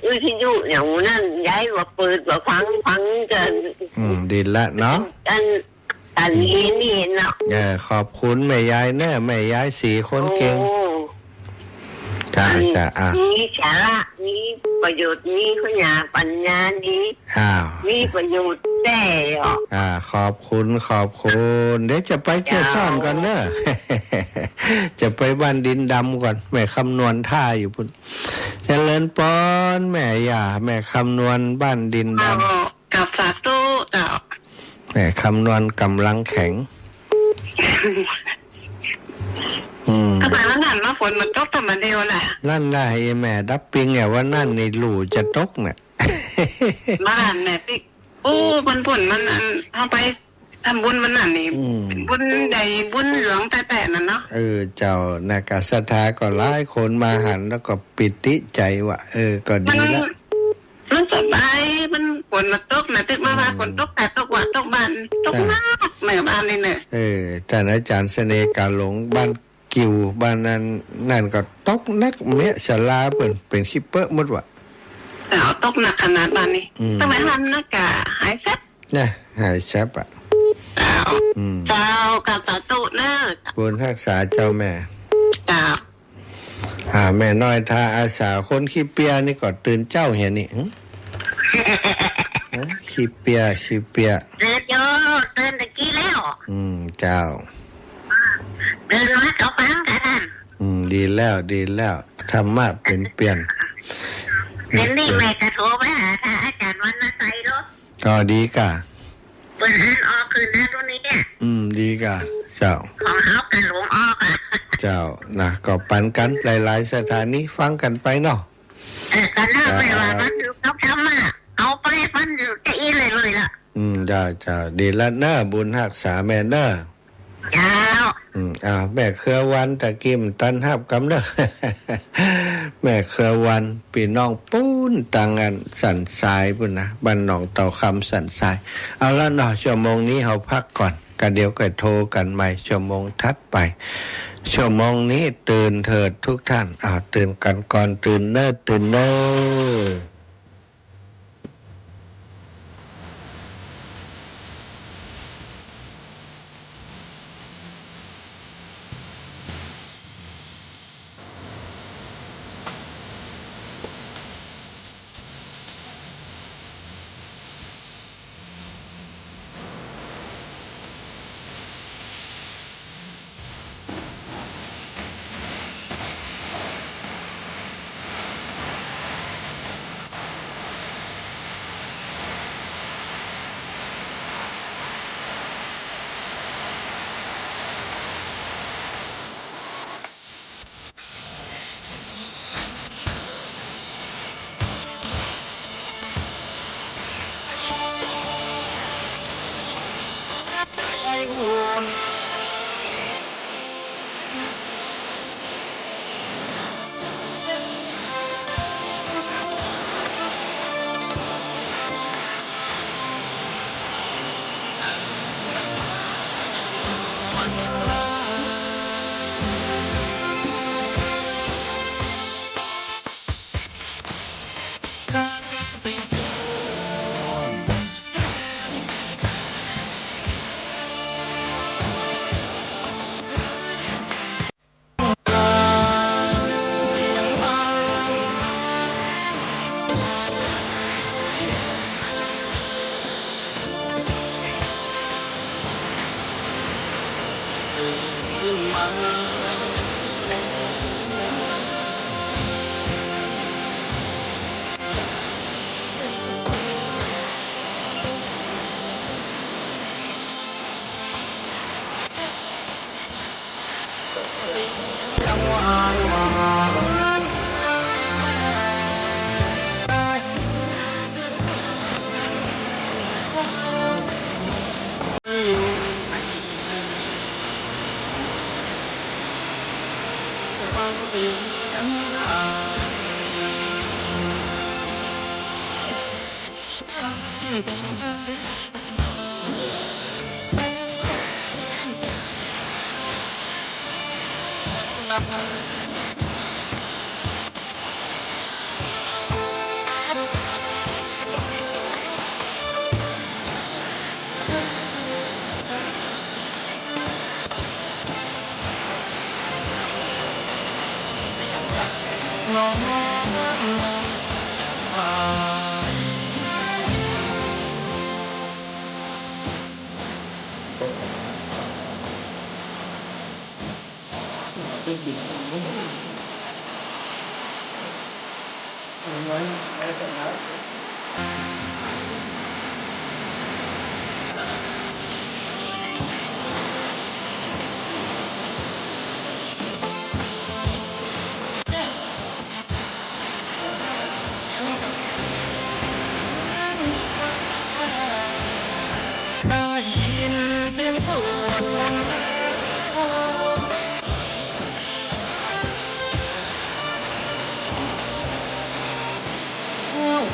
วิทยุอย่างนั้นย้ายว่าเปิดว่าฟังกันดีละเนาะอันนี้เนาะขอบคุณแม่ยายเนี่ยแม่ยายสีคนเก่งจ้ามีสาระมีประโยชน์มีปัญญาดีมีประโยชน์แต่ขอบคุณเดี๋ยวจะไปเที่ยวซ่อนก่อนเนอะจะไปบ้านดินดำก่อนแม่คำนวณท่าอยู่พุ่นเจริญปอนแม่ย่าแม่คำนวณบ้านดินดำกับสาธุแม่คำนวณกำลังแข็งทำไมมันนั่นมาฝนมันตกแต่มันเดียวแหละนั่นได้แม่ดับปิงว่านั่นในหลู่จะตกเนี่ยมานั่นแม่ปิ๊กฝนมันเอาไปทำบุญมันนั่นนี่บุญใหญ่บุญเหลืองแต่นั่นเนาะเจ้านักศรัทธาก็หลายคนมาหันแล้วก็ปิติใจว่าก็ดีแล้วมันสบายมันฝนมันตกนะติ๊กมาฝนตกแต่ตกว่าตกบ้านตกมากแม่บ้านนี่เนี่ยท่านอาจารย์เสน่ห์กาหลงบ้านกิวบ้านนั่นก็ตกนักเมียศาลาเป็นคิปเปอร์หมดว่ะแต่ตกหนักขนาดบ้านนี้ทำไมทำนักกะหายแซ่บหายแซ่บ เจ้ากับสาตุเลิก บุญรักษาเจ้าแม่ เจ้า แม่น้อยทาอาสาคนขี้เปียนี่ก็ตื่นเจ้าเห็นนี่ขี้เปียเดินโยเดินตะกี้แล้วเจ้าเดินวัดเอาฟังกันนั่นดีแล้วธรรมะเป็นเปลี่ยนเป็นนี่แม่กระโทรไปหาท่านอาจารย์วันนะไซโรก็ดีกะเปิดอ่านออกคืนนะตรงนี้เนี่ยดีกะเจ้าของเขากันหลวงออกเจ้านะก็ปันกันหลายๆสถานีฟังกันไปเนาะกันน่าไปว่ามันอยู่เขาทำอ่ะเอาไปมันอยู่จะอีเลยล่ะเจ้าดีละเนอบุญรักษาแม่เนอเจ้าแม่เครือวันตะกิมตันหับกำเด้อแม่เครือวันพี่น้องปุ้นต่างกันสันทรายปุ่นนะบ้านหนองเต่าคำสันทรายเอาละเนาะชั่วโมงนี้เราพักก่อนกันเดี๋ยวก็โทรกันใหม่ชั่วโมงถัดไปชั่วโมงนี้ตื่นเถิดทุกท่านตื่นกันก่อนตื่นเน้อ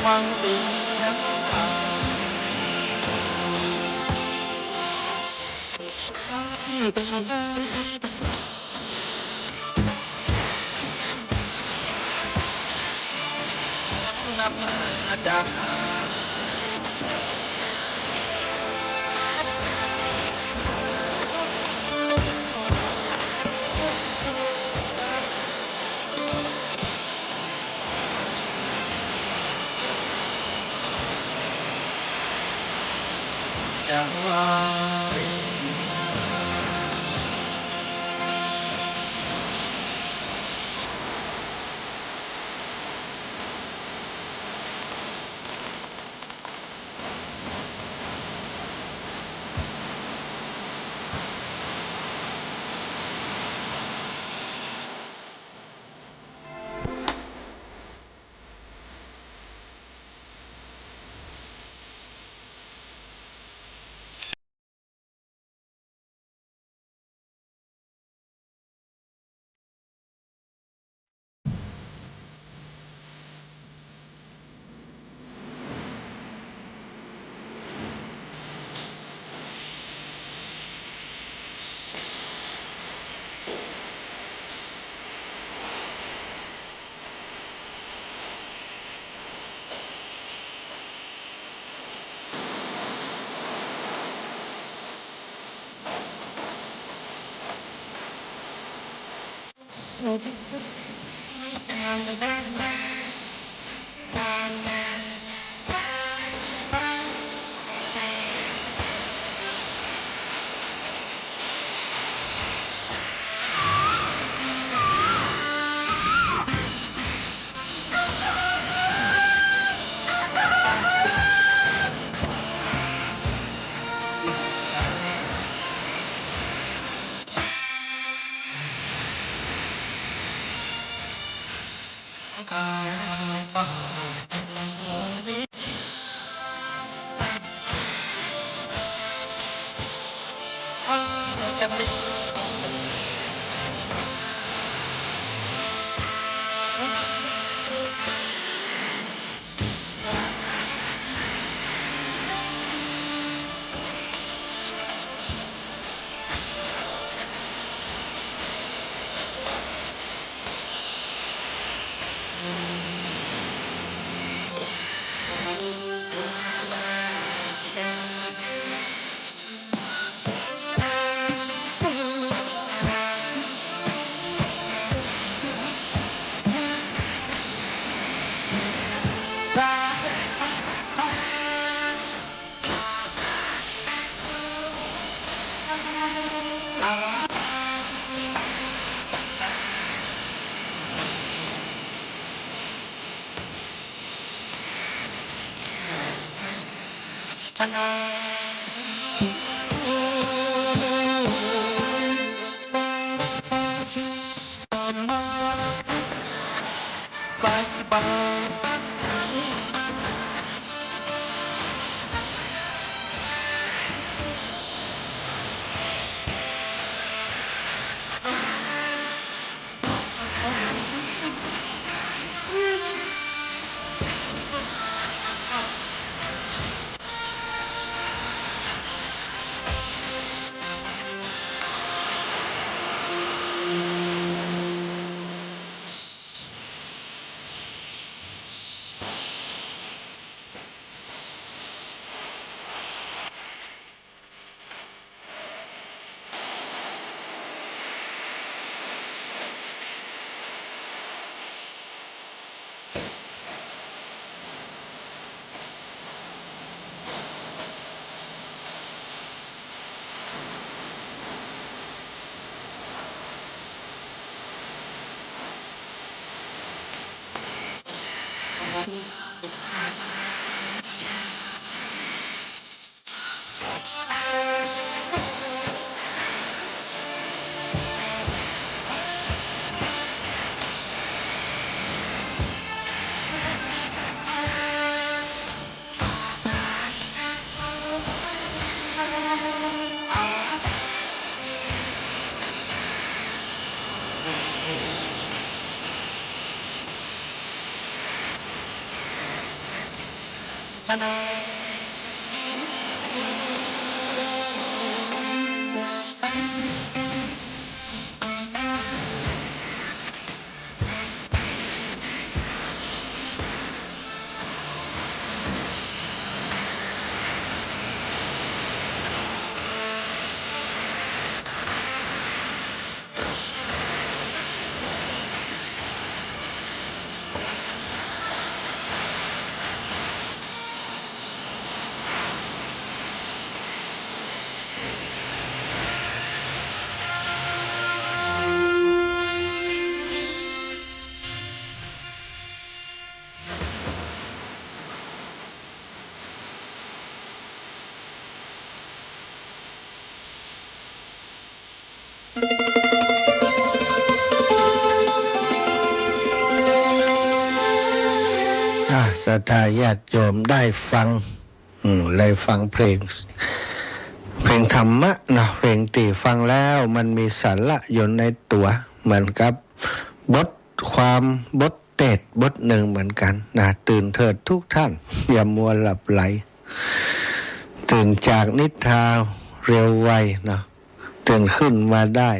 ฟังเสียงนำมาจาก ศรัทธาญาติโยมได้ฟังเลยฟังเพลงธรรมะเนาะเพลงตีฟังแล้วมันมีสาระอยู่ในตัวเหมือนกับบทความบทเทศน์บทหนึ่งเหมือนกันนะตื่นเถิดทุกท่านอย่ามัวหลับไหลตื่นจากนิทราเร็วไวเนาะตื่นขึ้นมาได้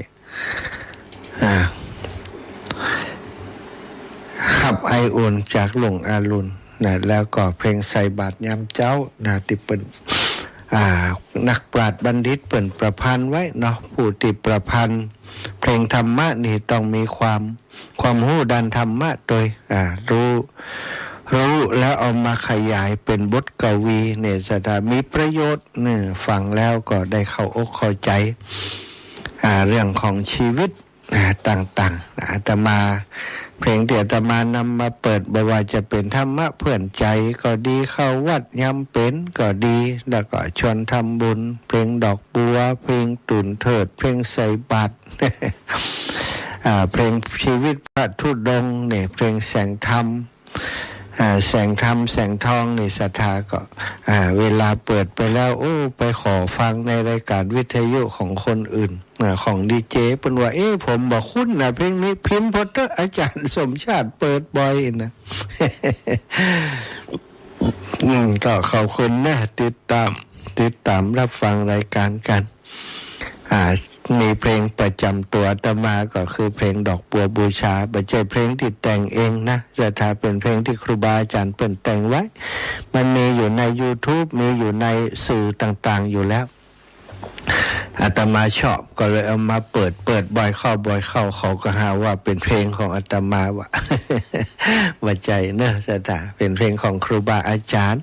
ขับไออุ่นจากหลงอารุณนะแล้วก็เพลงใส่บาตรยามเจ้านะที่เป็นนักปราชญ์บัณฑิตเปิ่นประพันธ์ไว้เนาะผู้ที่ประพันธ์เพลงธรรมะนี่ต้องมีความรู้ด้านธรรมะโดยรู้แล้วเอามาขยายเป็นบทกวีเนี่ยจะมีประโยชน์เนี่ยฟังแล้วก็ได้เข้าอกเข้าใจเรื่องของชีวิตต่างๆอาตมาเพลงที่อาตมานำมาเปิดไม่ว่าจะเป็นธรรมะเพื่อนใจก็ดีเข้าวัดย้ำเป็นก็ดีแล้วก็ชวนทำบุญเพลงดอกบัวเพลงตื่นเถิดเพลงใส่บาตร เพลงชีวิตพระธุดงค์เนี่ยเพลงแสงธรรมแสงธรรมแสงทองนี่ศรัทธาก็เวลาเปิดไปแล้วไปขอฟังในรายการวิทยุของคนอื่นของดีเจเป็นว่าผมบอกคุ้นนะเพลงนี้พิมพ์พอเตอร์อาจารย์สมชาติเปิดบ่อยนะ ก็ขอบคุณนะติดตามรับฟังรายการกันมีเพลงประจำตัวอาตมาก็คือเพลงดอกบัวบูชาไม่ใช่เพลงที่แต่งเองนะจะถ้าเป็นเพลงที่ครูบาอาจารย์เปิ่นแต่งไว้มันมีอยู่ใน YouTube มีอยู่ในสื่อต่างๆอยู่แล้วอาตมาชอบก็เลยเอามาเปิดบ่อยเข้าเขาก็หาว่าเป็นเพลงของอาตมาว่ะ ว่าใจเนอะจะถ้าเป็นเพลงของครูบาอาจารย์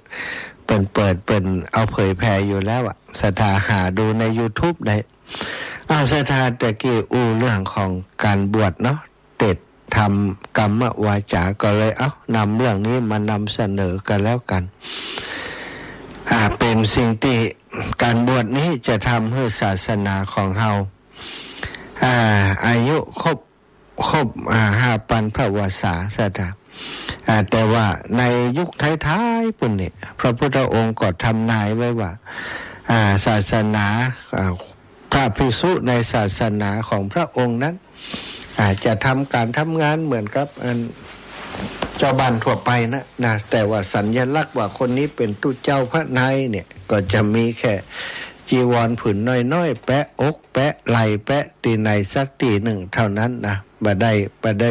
เปิ่นเอาเผยแพร่อยู่แล้วอ่ะสถาหาดูใน YouTube ได้สถานตะกี้เรื่องของการบวชเนาะเต็ดทำกรรมวาจาก็เลยนำเรื่องนี้มานำเสนอกันแล้วกันเป็นสิ่งที่การบวชนี้จะทำให้ศาสนาของเฮาอายุครบ5 ปันพระวาสาสถาแต่ว่าในยุคท้ายๆปุ่นเนี่ยพระพุทธองค์ก็ทำนายไว้ว่าศาสนาพระภิกษุในศาสนาของพระองค์นั้นอาจจะทำการทำงานเหมือนกับเจ้าบ้านทั่วไปนะแต่ว่าสัญลักษณ์ว่าคนนี้เป็นตู้เจ้าพระนายเนี่ยก็จะมีแค่จีวรผืนน้อยๆแปะอกแปะไหล่แปะตีในสักตีหนึ่งเท่านั้นนะบ่ได้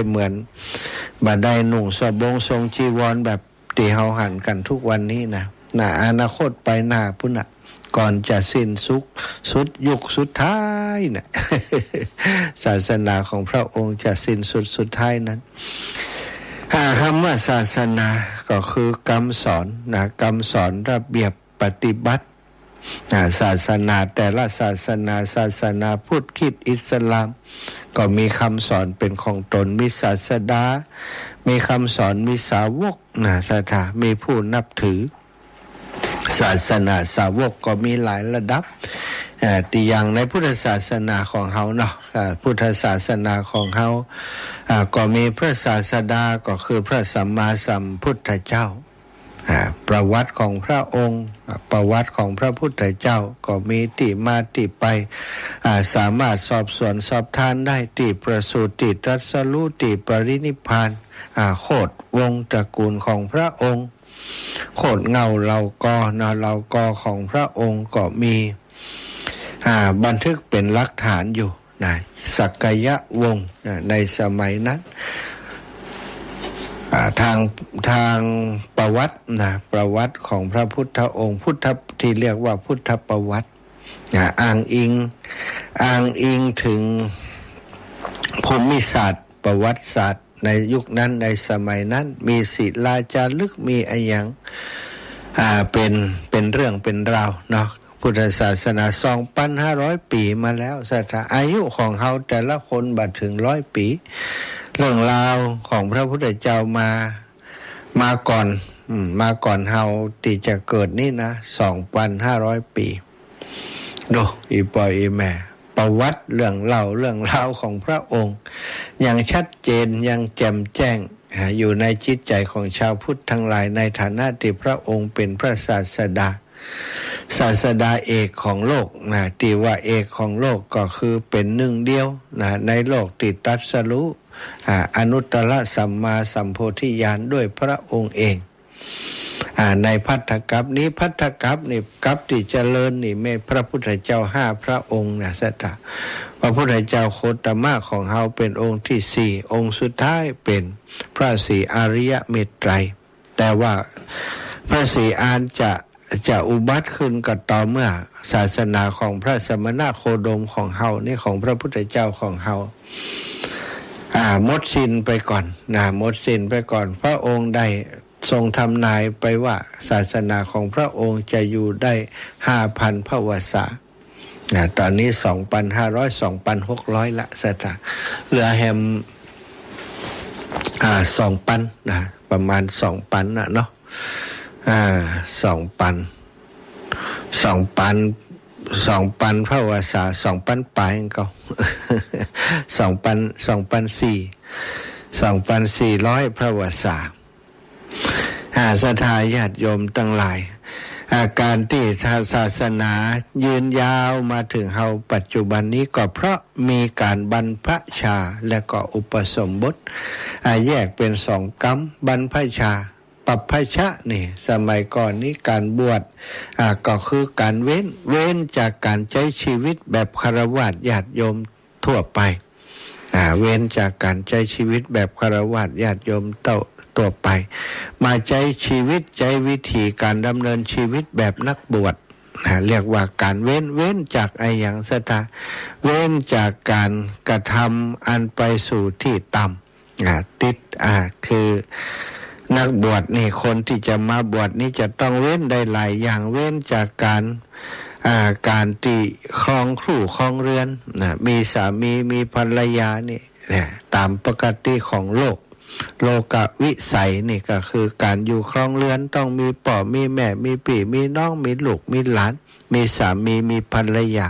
เหมือนบ่ได้นุ่งสบงทรงจีวรแบบที่เฮาหันกันทุกวันนี้นะอนาคตไปหน้าพุ่นน่ะก่อนจะสิ้นสุดยุคสุดท้ายนะ ศาสนาของพระองค์จะสิ้นสุดท้ายนั้นคำว่าศาสนาก็คือกรรมสอนนะกรรมสอนระเบียบปฏิบัติศาสนาแต่ละศาสนาพุทธคริสต์อิสลามก็มีคำสอนเป็นของตนมีศาสดามีคำสอนมีสาวกศรัทธามีผู้นับถือศาสนาสาวกก็มีหลายระดับที่อย่างในพุทธศาสนาของเฮาเนาะพุทธศาสนาของเฮาก็มีพระศาสดาก็คือพระสัมมาสัมพุทธเจ้าประวัติของพระองค์ประวัติของพระพุทธเจ้าก็มีที่มาที่ไปสามารถสอบสวนสอบทานได้ที่ประสูติที่ตรัสรู้ที่ปรินิพพานโคตรวงศ์ตระกูลของพระองค์โคตรเงาเหล่ากอเหล่ากอของพระองค์ก็มีบันทึกเป็นหลักฐานอยู่นะสักยะวงศ์ในสมัยนั้นทางประวัติประวัติของพระพุทธองค์พุทธที่เรียกว่าพุทธประวัติอ้างอิงถึงภูมิศาสตร์ประวัติศาสตร์ในยุคนั้นในสมัยนั้นมีศิลาจารึกมีอะไรอย่างเป็นเรื่องเป็นราวเนาะพุทธศาสนา 2,500 ปีมาแล้วศรัทธาอายุของเฮาแต่ละคนบัดถึง100 ปีเรื่องราวของพระพุทธเจ้ามาก่อนเฮาที่จะเกิดนี่นะ 2,500 ปีดูอีปอยอีแม่ประวัติเรื่องราวของพระองค์ยังชัดเจนยังแจ่มแจ้ง อยู่ในจิตใจของชาวพุทธทั้งหลายในฐานะที่พระองค์เป็นพระศาสดาเอกของโลกนะที่ว่าเอกของโลกก็คือเป็นหนึ่งเดียวนะในโลกที่ตรัสรู้อนุตตรสัมมาสัมโพธิญาณด้วยพระองค์เองในภัททกัปนี้ภัททกัปนี่กัปที่เจริญนี่ไม่พระพุทธเจ้า5พระองค์นะสัตตาพระพุทธเจ้าโคตมะของเฮาเป็นองค์ที่4องค์สุดท้ายเป็นพระศรีอริยเมตไตรแต่ว่าพระศรีอานจะอุบัติขึ้นก็ต่อเมื่อศาสนาของพระสมณโคดมของเฮานี่ของพระพุทธเจ้าของเฮาหมดสิ้นไปก่อนหมดสิ้นไปก่อนพระองค์ได้ทรงทำนายไปว่าศาสนาของพระองค์จะอยู่ได้ 5,000 พวสาตอนนี้ 2,500 2,600 ละสัตว์เหลือแฮม2,000ประมาณ 2,000เนาะ2,000 พระวสา 2,000 ปลายก็2,400 พระวสาศรัทธาญาติโยมทั้งหลายการที่ศาสนายืนยาวมาถึงเฮาปัจจุบันนี้ก็เพราะมีการบรรพชาและก็อุปสมบทแยกเป็น2กรรมบรรพชาปัปพชะนี่สมัยก่อนนี้การบวชก็คือการเว้นจากการใช้ชีวิตแบบฆราวาสญาติโยมทั่วไปเว้นจากการใช้ชีวิตแบบฆราวาสญาติโยมตัวไปมาใช้ชีวิตใช้วิธีการดำเนินชีวิตแบบนักบวชเรียกว่าการเว้นจากไอ้อย่างสตาเว้นจากการกระทำอันไปสู่ที่ต่ำติดคือนักบวชนี่คนที่จะมาบวชนี่จะต้องเว้นได้หลายอย่างเว้นจากการที่ครองครู่ครองเรือนมีสามีมีภรรยานี่ตามปกติของโลกวิสัยนี่ก็คือการอยู่ครองเรือนต้องมีพ่อมีแม่มีพี่มีน้องมีลูกมีหลานมีสามีมีภรรยา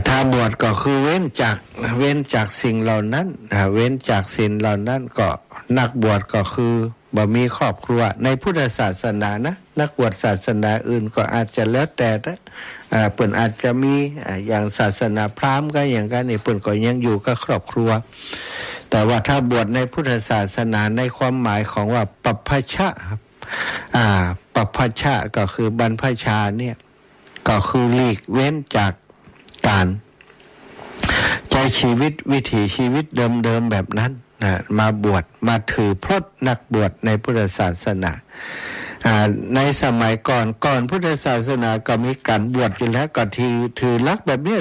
ถ้าบวชก็คือเว้นจากสิ่งเหล่านั้นเว้นจากสิ่งเหล่านั้นก็นักบวชก็คือบ่มีครอบครัวในพุทธศาสนานะนักบวชศาสนาอื่นก็อาจจะแล้วแต่เปิ่นอาจจะมีอย่างศาสนาพราหมณ์ก็อย่างกันนี่เปิ่นก็ยังอยู่กับครอบครัวแต่ว่าถ้าบวชในพุทธศาสนาในความหมายของว่าปัปพชะปัปพชะก็คือบรรพชาเนี่ยก็คือหลีกเว้นจากการใช้ชีวิตวิถีชีวิตเดิมๆแบบนั้นมาบวชมาถือพรตนักบวชในพุทธศาสนาในสมัยก่อนพุทธศาสนาก็มีการบวชอยู่แล้วก็ถือลักแบบนี้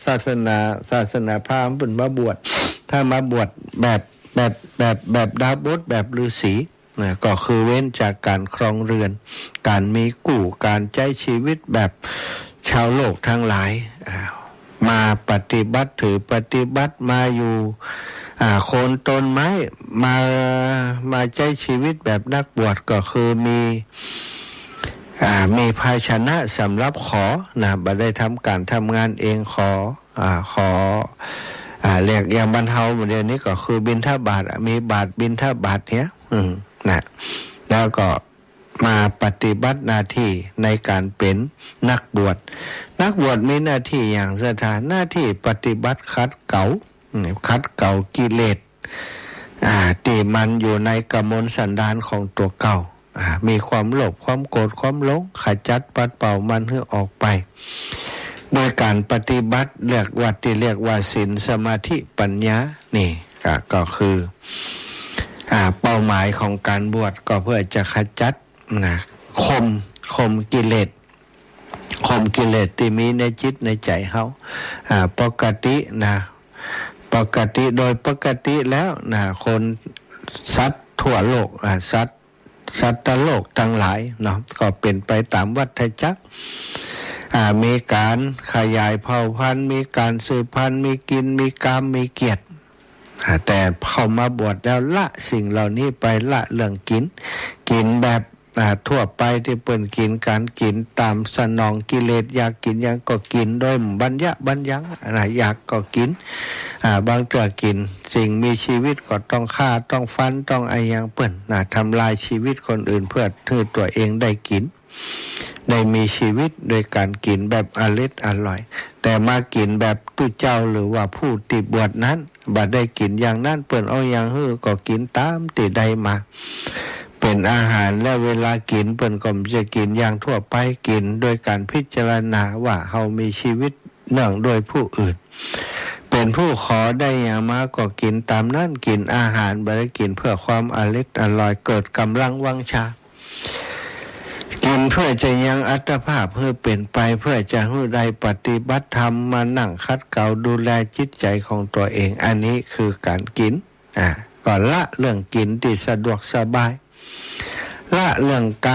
ศาสนาพราหมณ์เป็นมาบวชถ้ามาบวชแบบดาบสแบบฤาษีก็คือเว้นจากการครองเรือนการมีกู่การใช้ชีวิตแบบชาวโลกทั้งหลายมาปฏิบัติถือปฏิบัติมาอยู่โคนต้นไม้มาใช้ชีวิตแบบนักบวชก็คือมีภาชนะสำหรับขอบ่ได้ทำการทำงานเองขอเรียกอย่างบรรเทาเดี๋ยวนี้ก็คือบิณฑบาตมีบาตรบิณฑบาตเนี่ยแล้วก็มาปฏิบัติหน้าที่ในการเป็นนักบวชมีหน้าที่อย่างสถานหน้าที่ปฏิบัติขัดเกลากิเลสที่มันอยู่ในกมลสันดานของตัวเก่ามีความโลภความโกรธความหลงขจัดปัดเป่ามันให้ออกไปโดยการปฏิบัติเรียกว่าศีลสมาธิปัญญานี่ก็คือเป้าหมายของการบวชก็เพื่อจะขจัดข่มกิเลสที่มีในจิตในใจเฮาปกติโดยปกติแล้วคนสัตว์ทั่วโลกสัตว์โลกทั้งหลายเนาะก็เป็นไปตามวัฏจักรมีการขยายเผ่าพันธุ์มีการสืบพันธุ์มีกินมีกรรมมีเกียรติแต่เข้ามาบวชแล้วละสิ่งเหล่านี้ไปละเรื่องกินแบบ ทั่วไปที่เปิ้นกินการกินตามสนองกิเลสอยากกินหยังก็กินโดยบัญญังอยากก็กินบางเทื่อกินสิ่งมีชีวิตก็ต้องฆ่าต้องฟันต้องอะไรอย่างเปิ้นทำลายชีวิตคนอื่นเพื่อให้ตัวเองได้กินได้มีชีวิตโดยการกินแบบอร่อยแต่มากินแบบตู้เจ้าหรือว่าผู้ติบวชนั้นบ่ได้กินอย่างนั้นเปิ้นเอาอย่างฮื้อก็กินตามติได้มาเป็นอาหารและเวลากินเปิ้นก็จะกินอย่างทั่วไปกินโดยการพิจารณาว่าเฮามีชีวิตเนื่องโดยผู้อื่นเป็นผู้ขอได้อย่างมาก็กินตามนั้นกินอาหารบ่ได้กินเพื่อความอร่อยเกิดกำลังวังชากินเพื่อจะยังอัตภาพเพื่อเป็นไปเพื่อจะให้ได้ปฏิบัติธรรมมานั่งคัดเกลาดูแลจิตใจของตัวเองอันนี้คือการกินก่อนละเรื่องกินที่สะดวกสบายละเรื่องก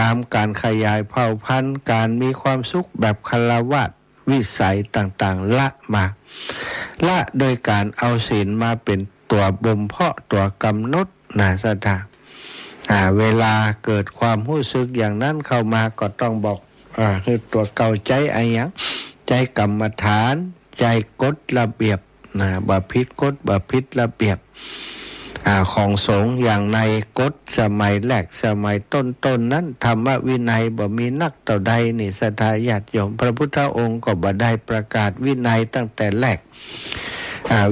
ามการขยายเผ่าพันธุ์การมีความสุขแบบฆราวาสวิสัยต่างๆละมาละโดยการเอาศีลมาเป็นตัวบ่มเพาะตัวกำหนดสถาเวลาเกิดความรู้สึกอย่างนั้นเข้ามาก็ต้องบอกคือตัวเก่าใจอะไรอย่างใจกรรมฐานใจกฎระเบียบบ่ผิดกฎบ่ผิดระเบียบของสงฆ์อย่างในกฎสมัยแรกสมัยต้นนั้นธรรมวินัยบ่มีนักต่อใดนี่ศรัทธาญาติโยมพระพุทธองค์ก็บ่ได้ประกาศวินัยตั้งแต่แรก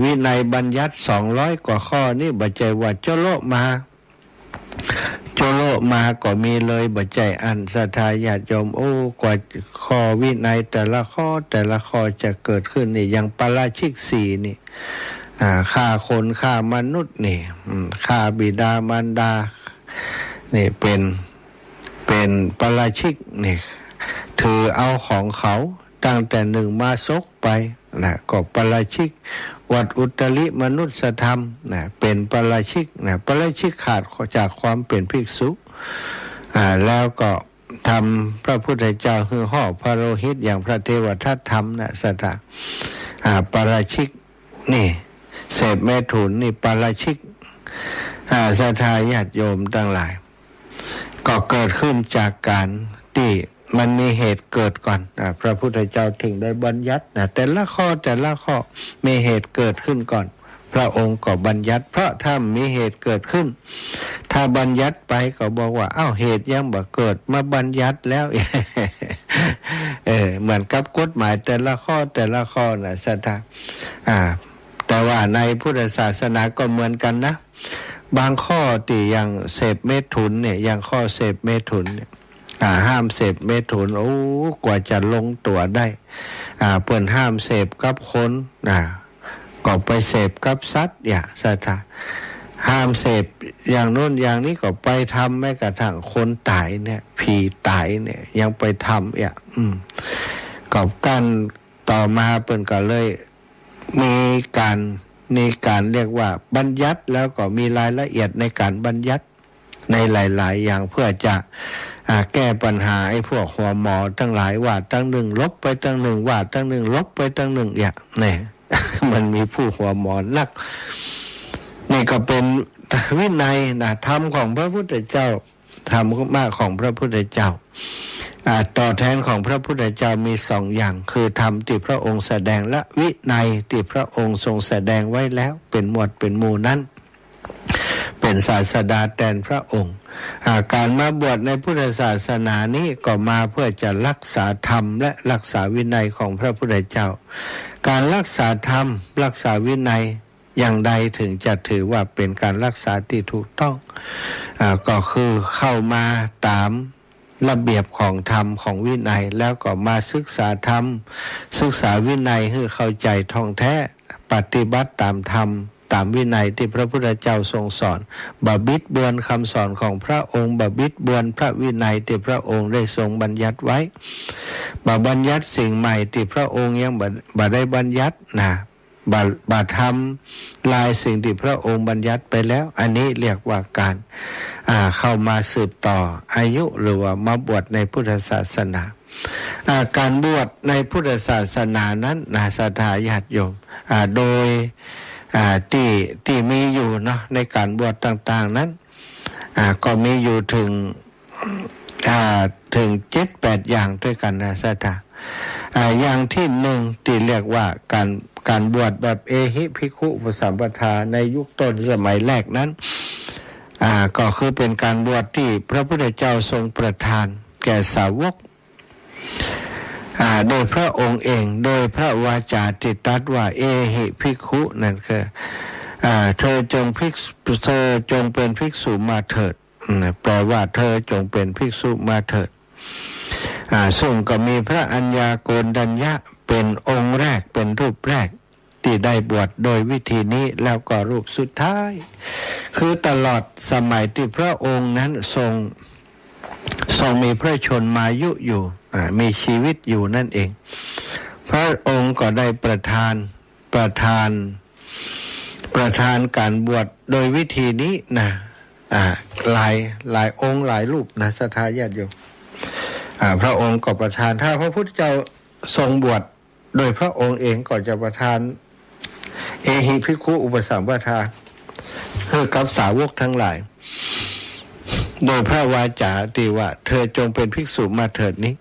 วินัยบัญญัติ200กว่าข้อนี่บ่ใจว่าโจโลมาก็มีเลยบ่ใจอันศรัทธาญาติโยมกว่าข้อวินัยแต่ละข้อจะเกิดขึ้นนี่อย่างปาราชิก4นี่ฆ่าคนฆ่ามนุษย์นี่ฆ่าบิดามารดานี่เป็นปาราชิกนี่ถือเอาของเขาตั้งแต่1มาซกไปก็ปาราชิกวัดอุตริมนุษยธรรมเป็นปาราชิกปาราชิกขาดจากความเป็นภิกษุแล้วก็ทำพระพุทธเจ้าคือห่อพระโลหิตอย่างพระเทวทัตธรรมสถาปาราชิกนี่เสพเมถุนนี่ปาราชิกศรัทธาญาติโยมทั้งหลายก็เกิดขึ้นจากการที่มันมีเหตุเกิดก่อนพระพุทธเจ้าถึงได้บัญญัติแต่ละข้อมีเหตุเกิดขึ้นก่อนพระองค์ก็บัญญัติเพราะถ้ามีเหตุเกิดขึ้นถ้าบัญญัติไปก็บอกว่าเหตุยังบ่เกิดมาบัญญัติแล้ว เหมือนกับกฎหมายแต่ละข้อนะศรัทธาแต่ว่าในพุทธศาสนาก็เหมือนกันนะบางข้อที่ยังเสพเมถุนเนี่ยอย่างข้อเสพเมถุนเนี่ยห้ามเสพเมถุนกว่าจะลงตัวได้เปิ้นห้ามเสพกับคนก็ไปเสพกับสัตว์อย่างศรัทธาห้ามเสพอย่างโน้นอย่างนี้ก็ไปทำแม้กระทั่งคนตายเนี่ยผีตายเนี่ยยังไปทำกับการต่อมาเปิ้นก็เลยมีการเรียกว่าบัญญัติแล้วก็มีรายละเอียดในการบัญญัติในหลายๆอย่างเพื่อจะแก้ปัญหาไอ้พวกหัวหมอทั้งหลายว่าตั้งหนึ่งลบไปตั้งหนึ่งว่าตั้งหนึ่งลบไปตั้งหนึ่งอย่างนี่ มันมีผู้หัวหมอนักนี่ก็เป็นวินัยธรรมของพระพุทธเจ้าธรรมมากของพระพุทธเจ้าต่อแทนของพระพุทธเจ้ามี2อย่างคือธรรมที่พระองค์แสดงและวินัยที่พระองค์ทรงแสดงไว้แล้วเป็นหมวดเป็นหมู่นั้นเป็นศาสดาแทนพระองค์การมาบวชในพุทธศาสนานี้ก็มาเพื่อจะรักษาธรรมและรักษาวินัยของพระพุทธเจ้าการรักษาธรรมรักษาวินัยอย่างใดถึงจะถือว่าเป็นการรักษาที่ถูกต้องก็คือเข้ามาตามระเบียบของธรรมของวินัยแล้วก็มาศึกษาธรรมศึกษาวินัยให้เข้าใจท่องแท้ปฏิบัติตามธรรมตามวินัยที่พระพุทธเจ้าทรงสอนบ่บิดเบือนคำสอนของพระองค์บ่บิดเบือนพระวินัยที่พระองค์ได้ทรงบัญญัติไว้บ่บัญญัติสิ่งใหม่ที่พระองค์ยังบ่ได้บัญญัติบ่ทำลายสิ่งที่พระองค์บัญญัติไปแล้วอันนี้เรียกว่าการเข้ามาสืบต่ออายุหรือว่ามาบวชในพุทธศาสนาการบวชในพุทธศาสนานั้นศรัทธาญาติโยมโดยที่มีอยู่เนาะในการบวชต่างๆนั้น ก็มีอยู่ถึง7-8 อย่างด้วยกันนะสัตว์อย่างที่หนึ่งที่เรียกว่าการบวชแบบเอหิภิกขุอุปสัมปทาในยุคต้นสมัยแรกนั้นก็คือเป็นการบวชที่พระพุทธเจ้าทรงประทานแก่สาวกโดยพระองค์เองโดยพระวาจาที่ตรัสว่าเอหิภิกขุนั่นคือเธอจงเป็นภิกษุมาเถิดแปลว่าเธอจงเป็นภิกษุมาเถิดซึ่งก็มีพระอัญญาโกณฑัญญะเป็นองค์แรกเป็นรูปแรกที่ได้บวชโดยวิธีนี้แล้วก็รูปสุดท้ายคือตลอดสมัยที่พระองค์นั้นทรงมีพระชนมายุอยู่มีชีวิตอยู่นั่นเองพระองค์ก็ได้ประทานการบวชโดยวิธีนี้นะหลายองค์หลายรูปนะสัทธาญาติโยมพระองค์ก็ประทานถ้าพระพุทธเจ้าทรงบวชโดยพระองค์เองก็จะประทานเอหิภิกขุอุปสัมปทาคือกับสาวกทั้งหลายโดยพระวาจาที่ว่าเธอจงเป็นภิกษุมาเถิดนี้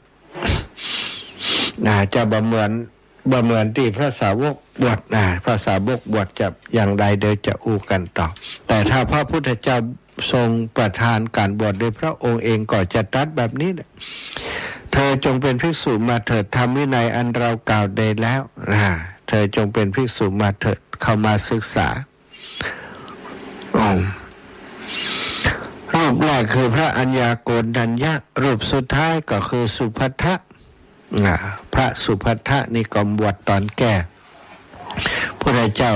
จะบ่เหมือนที่พระสาวกบวชพระสาวกบวชจะอย่างใดเดี๋ยวจะอู้กันต่อแต่ถ้าพระพุทธเจ้าทรงประทานการบวชโดยพระองค์เองก็จะตรัสแบบนี้เธอจงเป็นภิกษุมาเถิดทำวินัยอันเรากล่าวได้แล้วเธอจงเป็นภิกษุมาเถิดเข้ามาศึกษารูปแรกคือพระอัญญาโกณฑัญญะรูปสุดท้ายก็คือสุภัททะพระสุภัททะนี่ก็บวชตอนแก่พระเจ้า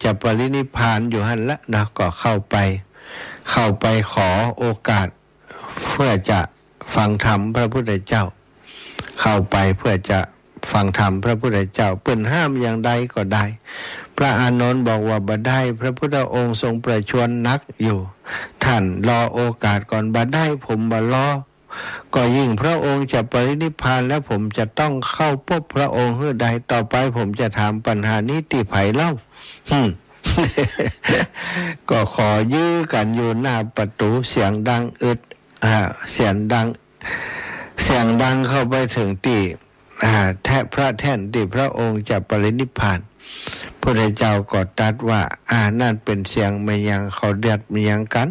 จะปรินิพพานอยู่หั่นละนะก็เข้าไปขอโอกาสเพื่อจะฟังธรรมพระพุทธเจ้าเข้าไปเพื่อจะฟังธรรมพระพุทธเจ้าเปิ้นห้ามอย่างใดก็ได้พระอานนท์บอกว่าบ่ได้พระพุทธองค์ทรงประชวรนักอยู่ท่านรอโอกาสก่อนบ่ได้ผมบ่รอก็ยิ่งพระองค์จะปรินิพพานแล้วผมจะต้องเข้าพบพระองค์เพื่อใดต่อไปผมจะถามปัญหานี้ที่ไผเล่า ก็ขอยื้อกันอยู่หน้าประตูเสียงดังเสียงดังเข้าไปถึงที่พระแท่นที่พระองค์จะปรินิพพานพระเจ้าก็ตรัสว่านั่นเป็นเสียงไม่ยังเขาเดือดไม่ยังกัน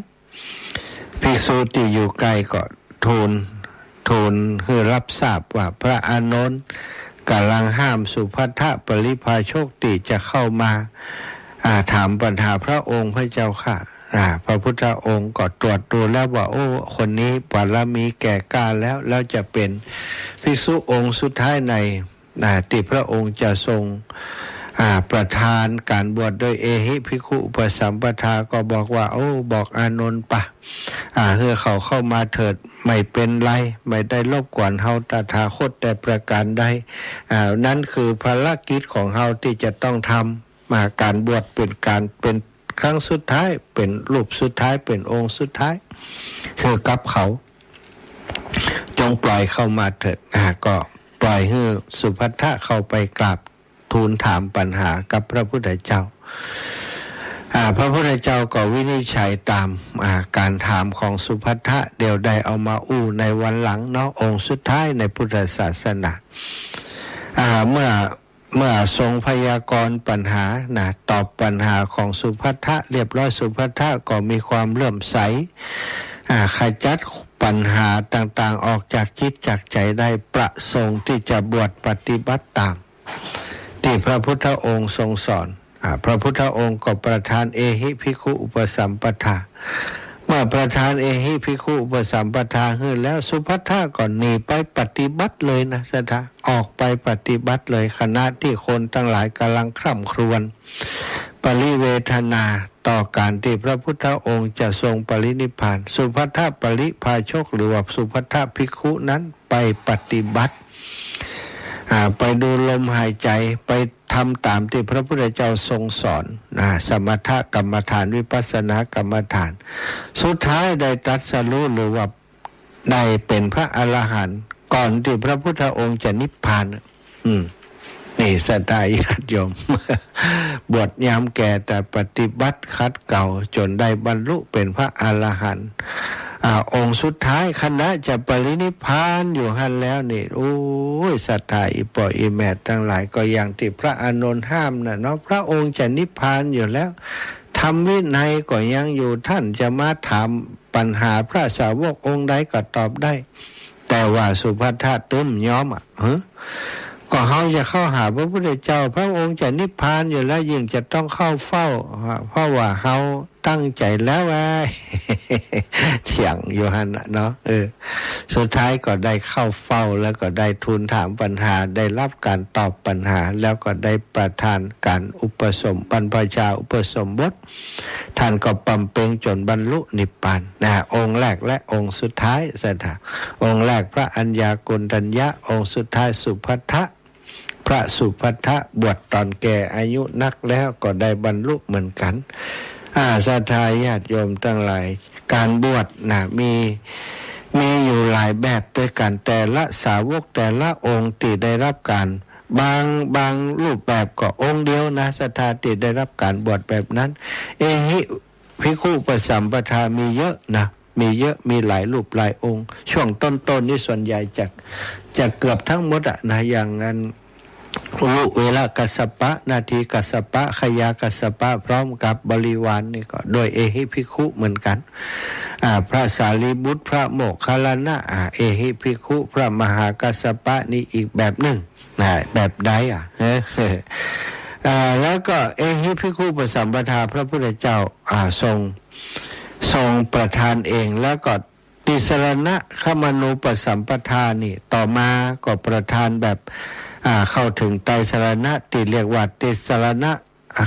ภิกษุที่อยู่ใกล้ก็ทูลคือรับทราบว่าพระอานนท์กำลังห้ามสุภัททะปริพาชกติจะเข้ามาถามปัญหาพระองค์พระเจ้าค่ะพระพุทธองค์ก็ตรวจดูแล้วว่าโอ้คนนี้บารมีแก่กล้าแล้วจะเป็นภิกษุองค์สุดท้ายในที่พระองค์จะทรงประทานการบวชโดยเอหิภิกขุอุปสัมปทาก็บอกว่าโอ้บอกอานนท์ปะเพื่อเขาเข้ามาเถิดไม่เป็นไรไม่ได้รบกวนเฮาตถาคตแต่ประการใดนั่นคือภารกิจของเฮาที่จะต้องทำการบวชเป็นครั้งสุดท้ายเป็นรูปสุดท้ายเป็นองค์สุดท้ายคือกับเขาจงปล่อยเข้ามาเถิดก็ปล่อยให้สุภัททะเข้าไปกราบทูลถามปัญหากับพระพุทธเจ้าพระพุทธเจ้าก็วินิจฉัยตามการถามของสุภัททะเดี๋ยวได้เอามาอู้ในวันหลังเนาะองค์สุดท้ายในพุทธศาสนาเมื่อทรงพยากรณ์ปัญหาตอบปัญหาของสุภัททะเรียบร้อยสุภัททะก็มีความเลื่อมใสขจัดปัญหาต่างๆออกจากจิตจากใจได้ประสงค์ที่จะบวชปฏิบัติตามที่พระพุทธองค์ทรงสอนพระพุทธองค์ก็ประทานเอหิภิกขุอุปสัมปทาเมื่อประทานเอหิภิกขุอุปสัมปทาขึ้นแล้วสุภัททะก็หนีไปปฏิบัติเลยนะสัทธาออกไปปฏิบัติเลยขณะที่คนทั้งหลายกำลังคร่ำครวญปริเวทนาต่อการที่พระพุทธองค์จะทรงปรินิพพานสุภัททะปริพาชกหรือว่าสุภัททะภิกขุนั้นไปปฏิบัติไปดูลมหายใจไปทำตามที่พระพุทธเจ้าทรงสอนสมถกรรมฐานวิปัสสนากรรมฐานสุดท้ายได้ตรัสรู้หรือว่าได้เป็นพระอรหันต์ก่อนที่พระพุทธองค์จะนิพพานน นี่ศรัทธาญาติโยม บวชยามแก่แต่ปฏิบัติคัดเก่าจนได้บรรลุเป็นพระอรหันต์องค์สุดท้ายคณะจะปรินิพพานอยู่หันแล้วนี่โอ้ยศรัทธาอีปออีแมททั้งหลายก็อย่างที่พระอานนท์ห้ามนะเนาะพระองค์จะนิพพานอยู่แล้วธรรมวินัยก็ยังอยู่ท่านจะมาถามปัญหาพระสาวกองค์ใดก็ตอบได้ แต่ว่าสุภัททะตึ้มยอมก็เขาจะเข้าหาพระพุทธเจ้าพระองค์จะนิพพานอยู่แล้วยิ่งจะต้องเข้าเฝ้าเพราะว่าเขาตั้งใจแล้วไว้ เถียงอยู่หันเนาะสุดท้ายก็ได้เข้าเฝ้าแล้วก็ได้ทูลถามปัญหาได้รับการตอบปัญหาแล้วก็ได้ประทานการอุปสมบรรพชาอุปสมบทท่านก็ปำเพ็งจนบรรลุนิพพานองค์แรกและองค์สุดท้ายสัทธาองค์แรกพระอัญญาโกณฑัญญะองค์สุดท้ายสุภัททะพระสุภัททะบวชตอนแก่อายุนักแล้วก็ได้บรรลุเหมือนกันศรัทธาญาติโยมทั้งหลายการบวชมีอยู่หลายแบบด้วยกันแต่ละสาวกแต่ละองค์ที่ได้รับการบางรูปแบบก็องค์เดียวนะศรัทธาที่ได้รับการบวชแบบนั้นเอหิภิกขุปสัมปทามีเยอะนะมีเยอะมีหลายรูปหลายองค์ช่วงต้นนี่ส่วนใหญ่จะเกือบทั้งหมดนะอย่างนั้นเวลากัสสปะนาทีกัสสปะขยากัสสปะพร้อมกับบริวาร นี่ก็โดยเอหิภิกขุเหมือนกันพระสารีบุตรพระโมคคัลลานะเอหิภิกขุพระมหากัสสปะนี่อีกแบบหนึ่งแบบใดแล้วก็เอหิภิกขุปสัมปทาพระพุทธเจ้าทรงประทานเองแล้วก็ติสรณะขมานูปสัมปทานี่ต่อมาก็ประทานแบบเข้าถึงไตรสรณะที่เรียกว่าติสรณะ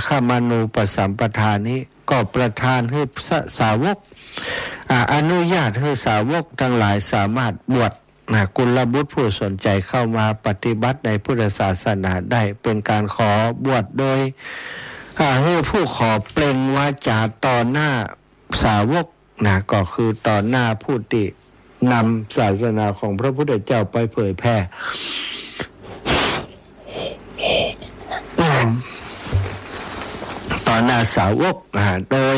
ขมานูปสัมปทานี้ก็ประทานให้สาวกอนุญาตให้สาวกทั้งหลายสามารถบวชกุลบุตรผู้สนใจเข้ามาปฏิบัติในพุทธศาสนาได้เป็นการขอบวชโดยให้ผู้ขอเปล่งวาจาต่อหน้าสาวกก็คือต่อหน้าผู้ที่นำศาสนาของพระพุทธเจ้าไปเผยแพร่ต่อหน้าสาวกโดย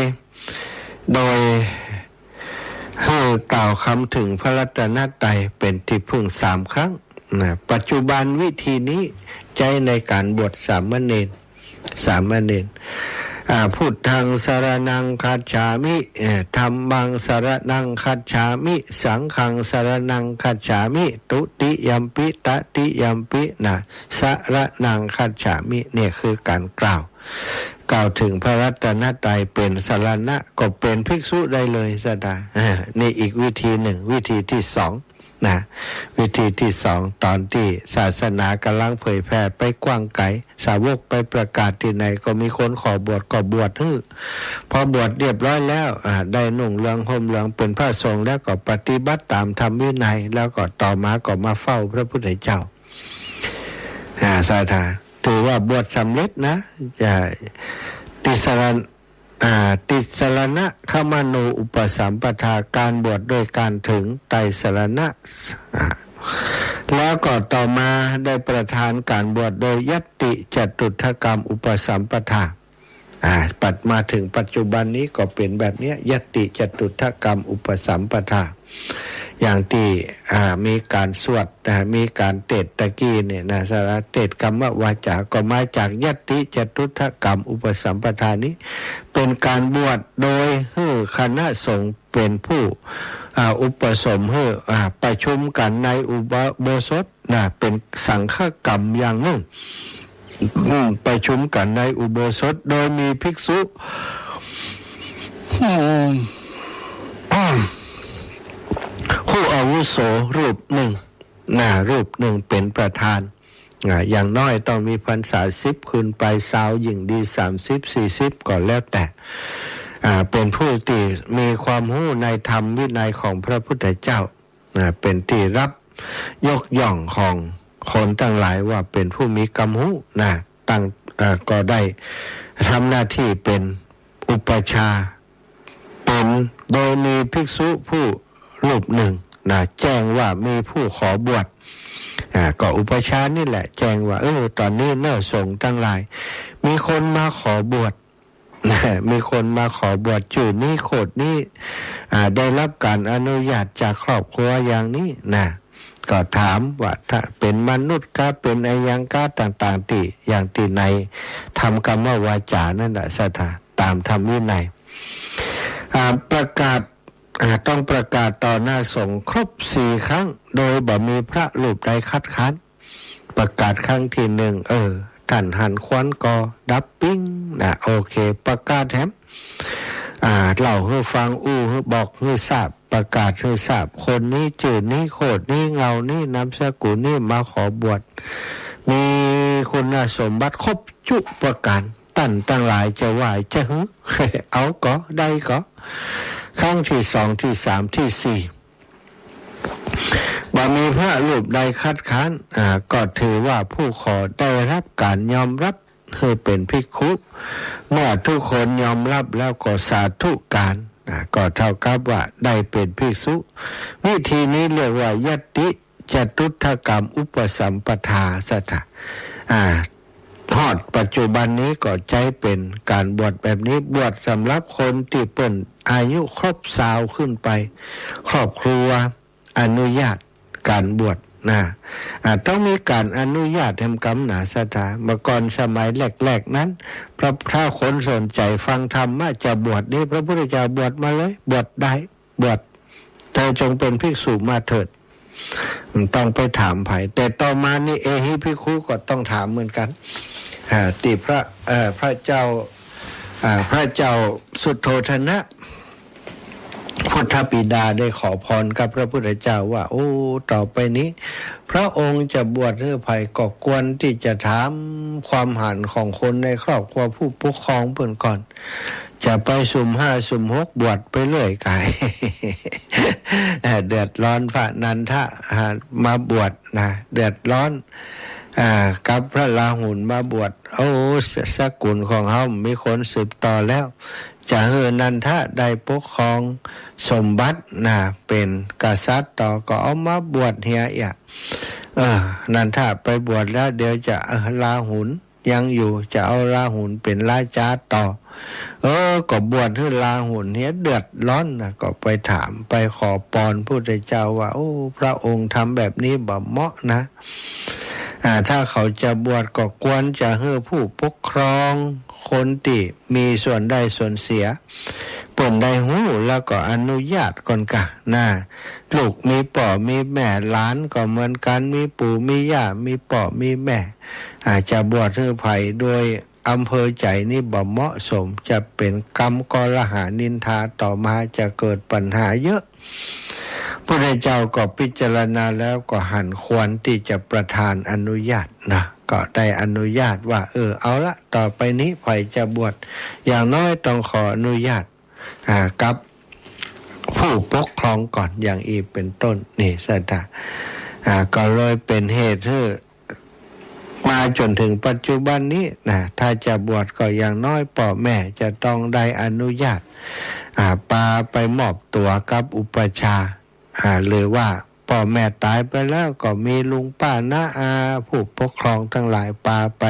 ให้กล่าวคำถึงพระรัตนตรัยเป็นที่พึ่ง3 ครั้งปัจจุบันวิธีนี้ใช้ในการบวชสามเณรพุทธังสรณังคัจฉามิธัมมังสรณังคัจฉามิสังฆังสรณังคัจฉามิตุติยัมปิตติยัมปิสรณังคัจฉามิเนี่ยคือการกล่าวถึงพระรัตนตรัยเป็นสรณะก็เป็นภิกษุได้เลยสดานี่อีกวิธีหนึ่งวิธีที่2วิธีที่2ตอนที่ศาสนากำลังเผยแพร่ไปกว้างไกลสาวกไปประกาศที่ไหนก็มีคนขอบวชก็บวชพอบวชเรียบร้อยแล้วได้นุ่งเหลืองห่มเหลืองเป็นพระสงฆ์แล้วก็ปฏิบัติตามธรรมวินัยแล้วก็ต่อมาก็มาเฝ้าพระพุทธเจ้าสาธาถือว่าบวชสำเร็จนะติสรณะขมานูอุปสัมปทาการบวชโดยการถึงไตรสรณะแล้วก็ต่อมาได้ประทานการบวชโดยยัตติจตุถกรรมอุปสัมปทาปัดมาถึงปัจจุบันนี้ก็เป็นแบบนี้ยัตติจตุถกรรมอุปสัมปทาอย่างที่มีการสวดมีการเทศตะกี้เนี่ยสาระเทศกรรมวาจาก็มาจากยัตติจตุถกรรมอุปสัมปทานี้เป็นการบวชโดยให้คณะสงฆ์เป็นผู้อุปสมให้ประชุมกันในอุโบสถเป็นสังฆกรรมอย่างหนึ่งประชุมกันในอุโบสถโดยมีภิกษุผู้อาวุโสรูปหนึ่งเป็นประธานอย่างน้อยต้องมีพรรษา10ขึ้นไปสาวหญิงดี30-40ก่อนแล้วแต่เป็นผู้ที่มีความรู้ในธรรมวินัยของพระพุทธเจ้าเป็นที่รับยกย่องของคนทั้งหลายว่าเป็นผู้มีกรรมรู้ก็ได้ทำหน้าที่เป็นอุปชาเป็นโดยมีภิกษุผู้รูปหนึ่งแจ้งว่ามีผู้ขอบวช ก็อุปชานี่แหละแจ้งว่าตอนนี้เน่าส่งตั้งหลายมีคนมาขอบวชมีคนมาขอบวชจุดนี้โคดนี้ได้รับการอนุญาตจากครอบครัวอย่างนี้นะก็ถามว่าถ้าเป็นมนุษย์ก็เป็นอายังก็ต่างๆที่อย่างที่ในทำกรรมวาจานั่นแหละสัทธาตามธรรมวินัยประกาศต้องประกาศต่อหน้าสงฆ์ครบ4 ครั้งโดยบ่มีพระรูปใดคัดค้านประกาศครั้งที่1ท่านหันควันกอดับปิ้งโอเคประกาศแถมเล่าให้ฟังให้บอกให้ทราบประกาศให้ทราบคนนี้จืดนี้โคดนี้เงานี้นามสกุลนี้มาขอบวชมีคุณสมบัติครบจุประการตั้งหลายจะไหวจะเอาก็ได้ก็ครั้งที่2ที่3ที่4บ่มีพระรูปใดคัดค้านก็ถือว่าผู้ขอได้รับการยอมรับคือเป็นภิกขุเมื่อทุกคนยอมรับแล้วก็สาธุการก็เท่ากับว่าได้เป็นภิกษุวิธีนี้เรียกว่ายัตติจตุตถกรรมอุปสัมปทาสัทธะทอดปัจจุบันนี้ก็ใจเป็นการบวชแบบนี้บวชสำหรับคนที่เปิ่นอายุครบ20ขึ้นไปครอบครัวอนุญาตการบวชต้องมีการอนุญาตทำกรรมหนาสถาเมื่อก่อนสมัยแรกๆนั้นถ้าคนสนใจฟังธรรมจะบวชนี่พระพุทธเจ้าบวชมาเลยบวชได้บวชเธอจงเป็นภิกษุมาเถิดต้องไปถามไผแต่ต่อมานี่หิภิกขุก็ต้องถามเหมือนกันติพระเจ้าสุโธทนะพุทธบิดาได้ขอพรกับพระพุทธเจ้าว่าต่อไปนี้พระองค์จะบวชให้ภัยก็ควรที่จะถามความหันของคนในครอบครัวผู้ปกครองเพิ่นก่อนจะไปสุ่ม5สุ่ม6บวชไปเรื่อยกาย เดือดร้อนพระนันทะมาบวชนะเดือดร้อนกับพระราหุลมาบวชสกุลของเฮามีคนสืบต่อแล้วจะให้นันทะได้ปกครองสมบัติเป็นกษัตริย์ต่อก็เอามาบวชเฮียนันทะไปบวชแล้วเดี๋ยวจะราหุลยังอยู่จะเอาราหุลเป็นราชาต่อก็บวชให้ราหุลเฮียเดือดร้อนก็ไปถามไปขอพรพระพุทธเจ้าว่าพระองค์ทำแบบนี้บ่เหมาะนะถ้าเขาจะบวชก็ควรจะให้ผู้ปกครองคนที่มีส่วนได้ส่วนเสียเปิ่นได้หูแล้วก็อนุญาตก่อนกะลูกมีป่อมีแม่หลานก็เหมือนกันมีปู่มีย่ามีป่อมีแม่อาจจะบวชให้ไผโดยอำเภอใจนี่บ่เหมาะสมจะเป็นกรรมกลหานินทาต่อมาจะเกิดปัญหาเยอะพระเจ้าก็พิจารณาแล้วก็หันควรที่จะประทานอนุญาตก็ได้อนุญาตว่าเอาละต่อไปนี้ไผจะบวชอย่างน้อยต้องขออนุญาตกับผู้ปกครองก่อนอย่างอีเป็นต้นนี่สัตว์ก็เลยเป็นเหตุให้มาจนถึงปัจจุบันนี้ถ้าจะบวชก็อย่างน้อยพ่อแม่จะต้องได้อนุญาตปาไปมอบตัวกับอุปชาหรือว่าพ่อแม่ตายไปแล้วก็มีลุงป้าน้าอาผู้ปกครองทั้งหลายปาไป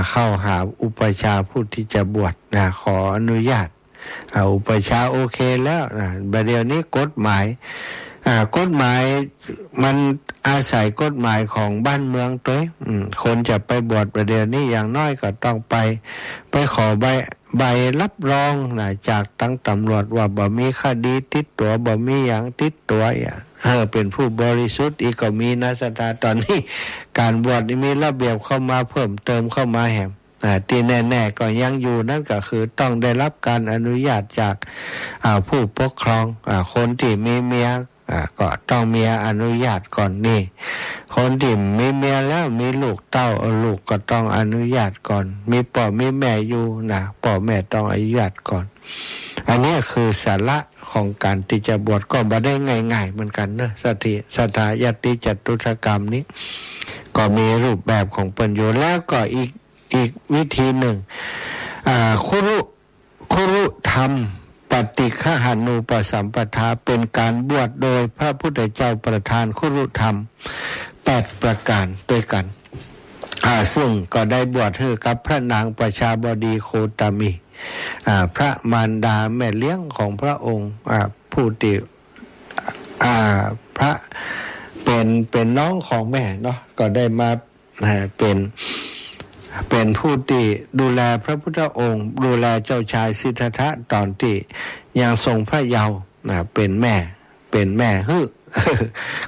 เข้าหาอุปชาผู้ที่จะบวชขออนุญาตอุปชาโอเคแล้วบัดเดี๋ยวนี้กฎหมายมันอาศัยกฎหมายของบ้านเมืองตัวคนจะไปบวชประเดี๋ยวนี้อย่างน้อยก็ต้องไปขอใบรับรองจากตั้งตำรวจว่าบ่มีคดีติดตัวบ่มีอย่างติดตัวเป็นผู้บริสุทธิ์อีกก็มีนะสถาตอนนี้การบวชมีระเบียบเข้ามาเพิ่มเติมเข้ามาแหมที่แน่ๆก็ยังอยู่นั่นก็คือต้องได้รับการอนุญาตจากผู้ปกครองคนที่มีเมียก็ต้องมีอนุญาตก่อนนี่คนที่มีเมียแล้วมีลูกเต้าลูกก็ต้องอนุญาตก่อนมีพ่อมีแม่อยู่พ่อแม่ต้องอนุญาตก่อนอันนี้คือสาระของการที่จะบวชก็บ่ได้ง่ายๆเหมือนกันนะสถายตติจตุถกรรมนี้ก็มีรูปแบบของปัญญาแล้วก็อีกวิธีหนึ่งคุรุธรรมปฏิฆหานูปสัมปทาเป็นการบวชโดยพระพุทธเจ้าประทานคุรุธรรมป 8ประการด้วยกันซึ่งก็ได้บวชให้กับพระนางประชาบดีโคตมีพระมารดาแม่เลี้ยงของพระองค์ผู้ที่พระเป็นน้องของแม่เนาะก็ได้มาเป็นผู้ที่ดูแลพระพุทธองค์ดูแลเจ้าชายสิทธัตถะตอนที่ยังทรงพระเยาว์เป็นแม่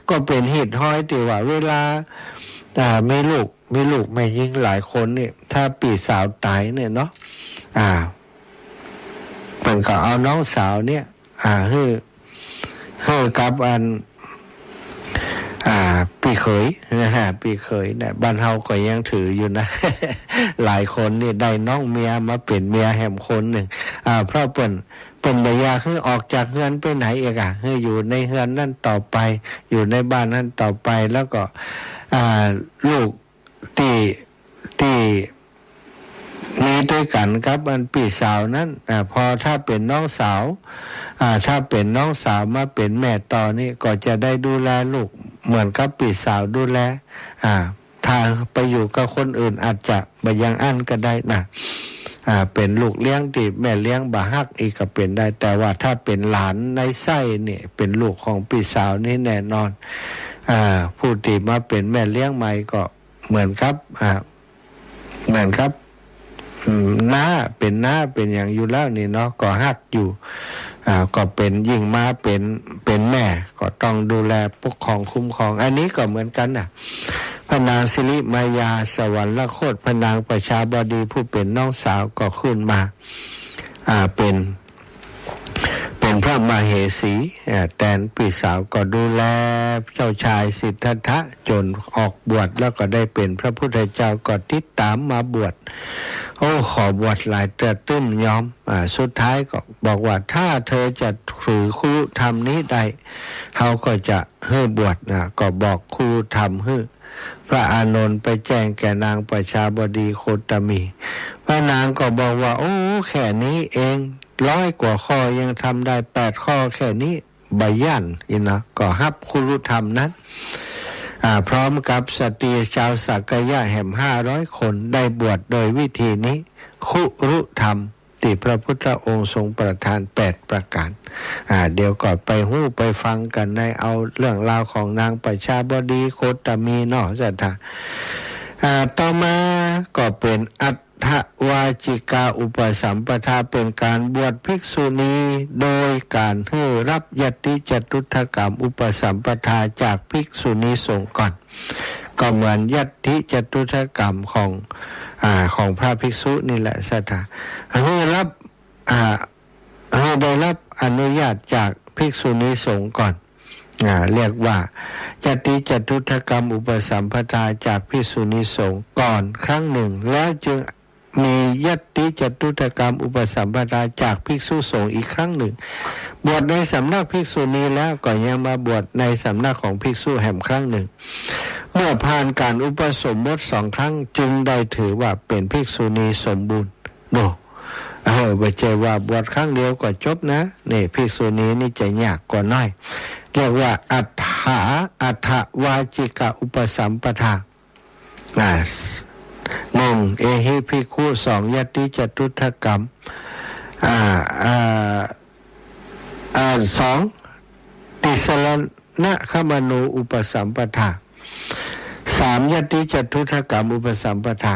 ก็เป็นเหตุห้อยที่ว่าเวลามีลูกแม่ยิ่งหลายคนเนี่ยถ้าปีสาวตายเนี่ยเนาะเป็นก็เอาน้องสาวเนี่ยให้กับปีเขยนะฮะปีเขยเนี่ยบ้านเฮาก็ยังถืออยู่นะ หลายคนนี่ได้น้องเมียมาเป็นเมียแห่มคนหนึ่งเพราะเปิ้นบ่อยากให้ออกจากเฮือนไปไหนอีกให้อยู่ในเฮือนนั่นต่อไปอยู่ในบ้านนั่นต่อไปแล้วก็ลูกที่มีด้วยกันครับปีสาวนั้นพอถ้าเป็นน้องสาวถ้าเป็นน้องสาวมาเป็นแม่ต่อนี่ก็จะได้ดูแลลูกเหมือนกับปีสาวดูแลถ้าไปอยู่กับคนอื่นอาจจะบ่ยังอั้นก็ได้นะเป็นลูกเลี้ยงที่แม่เลี้ยงบ่ฮักอีกก็เป็นได้แต่ว่าถ้าเป็นหลานในไส้เนี่ยเป็นลูกของปีสาวนี่แน่นอนผู้ที่มาเป็นแม่เลี้ยงใหม่ก็เหมือนครับน้าเป็นอย่างอยู่แล้วนี่เนาะก็ฮักอยู่ก็เป็นยิ่งมาเป็นแม่ก็ต้องดูแลปกครองคุ้มครองอันนี้ก็เหมือนกันพระนางสิริมายาสวรรคตพระนางประชาบดีผู้เป็นน้องสาวก็ขึ้นมาเป็นพระมเหสีแต่ปีสาวก็ดูแลเจ้าชายสิทธัตถะจนออกบวชแล้วก็ได้เป็นพระพุทธเจ้าก็ติดตามมาบวชขอบวชหลายเตือตุ้มยอมสุดท้ายก็บอกว่าถ้าเธอจะถือครูธรรมนี้ใดเขาก็จะให้บวชก็บอกครูธรรมให้พระอานนท์ไปแจ้งแก่นางประชาบดีโคตมีพระนางก็บอกว่าโอ้แค่นี้เอง100 กว่าข้อยังทำได้8 ข้อแค่นี้บายันนะก็ฮับครูธรรมนั้นพร้อมกับสตรีชาวสักกายะแห่ม500 คนได้บวชโดยวิธีนี้คุรุธรรมที่พระพุทธองค์ทรงประทาน8ประการเดี๋ยวก่อนไปไปฟังกันในเอาเรื่องราวของนางประชาบดีโคตมีเนาะสัทธาต่อมาก็เป็นอัฏฐวาจิกาอุปสัมปทาเป็นการบวชภิกษุณีโดยการให้รับยติจตุถกรรมอุปสัมปทาจากภิกษุณีสงฆ์ก่อนก็เหมือนยติจตุถกรรมของพระภิกษุนี่แหละสัทธาให้ได้รับอนุญาตจากภิกษุณีสงฆ์ก่อนเรียกว่ายติจตุถกรรมอุปสัมปทาจากภิกษุณีสงฆ์ก่อนครั้งหนึ่งแล้วจึงมียติจตุถกรรมอุปสัมปทาจากภิกษุสงฆ์อีกครั้งหนึ่งบวชในสำนักภิกษุณีแล้วก็ยังมาบวชในสำนักของภิกษุแห่งครั้งหนึ่งเมื่อผ่านการอุปสมบท2 ครั้งจึงได้ถือว่าเป็นภิกษุณีสมบูรณ์ไม่ใช่ว่าบวชครั้งเดียวก็จบนะนี่ภิกษุณีนี่จะยากกว่าน้อยเรียกว่าอัฏฐวาจิกาอุปสัมปทา1เอหิภิกขุ2ยติจตุถกรรม2ติสรณคมนูอุปสัมปทา3ยติจตุถกรรมอุปสัมปทา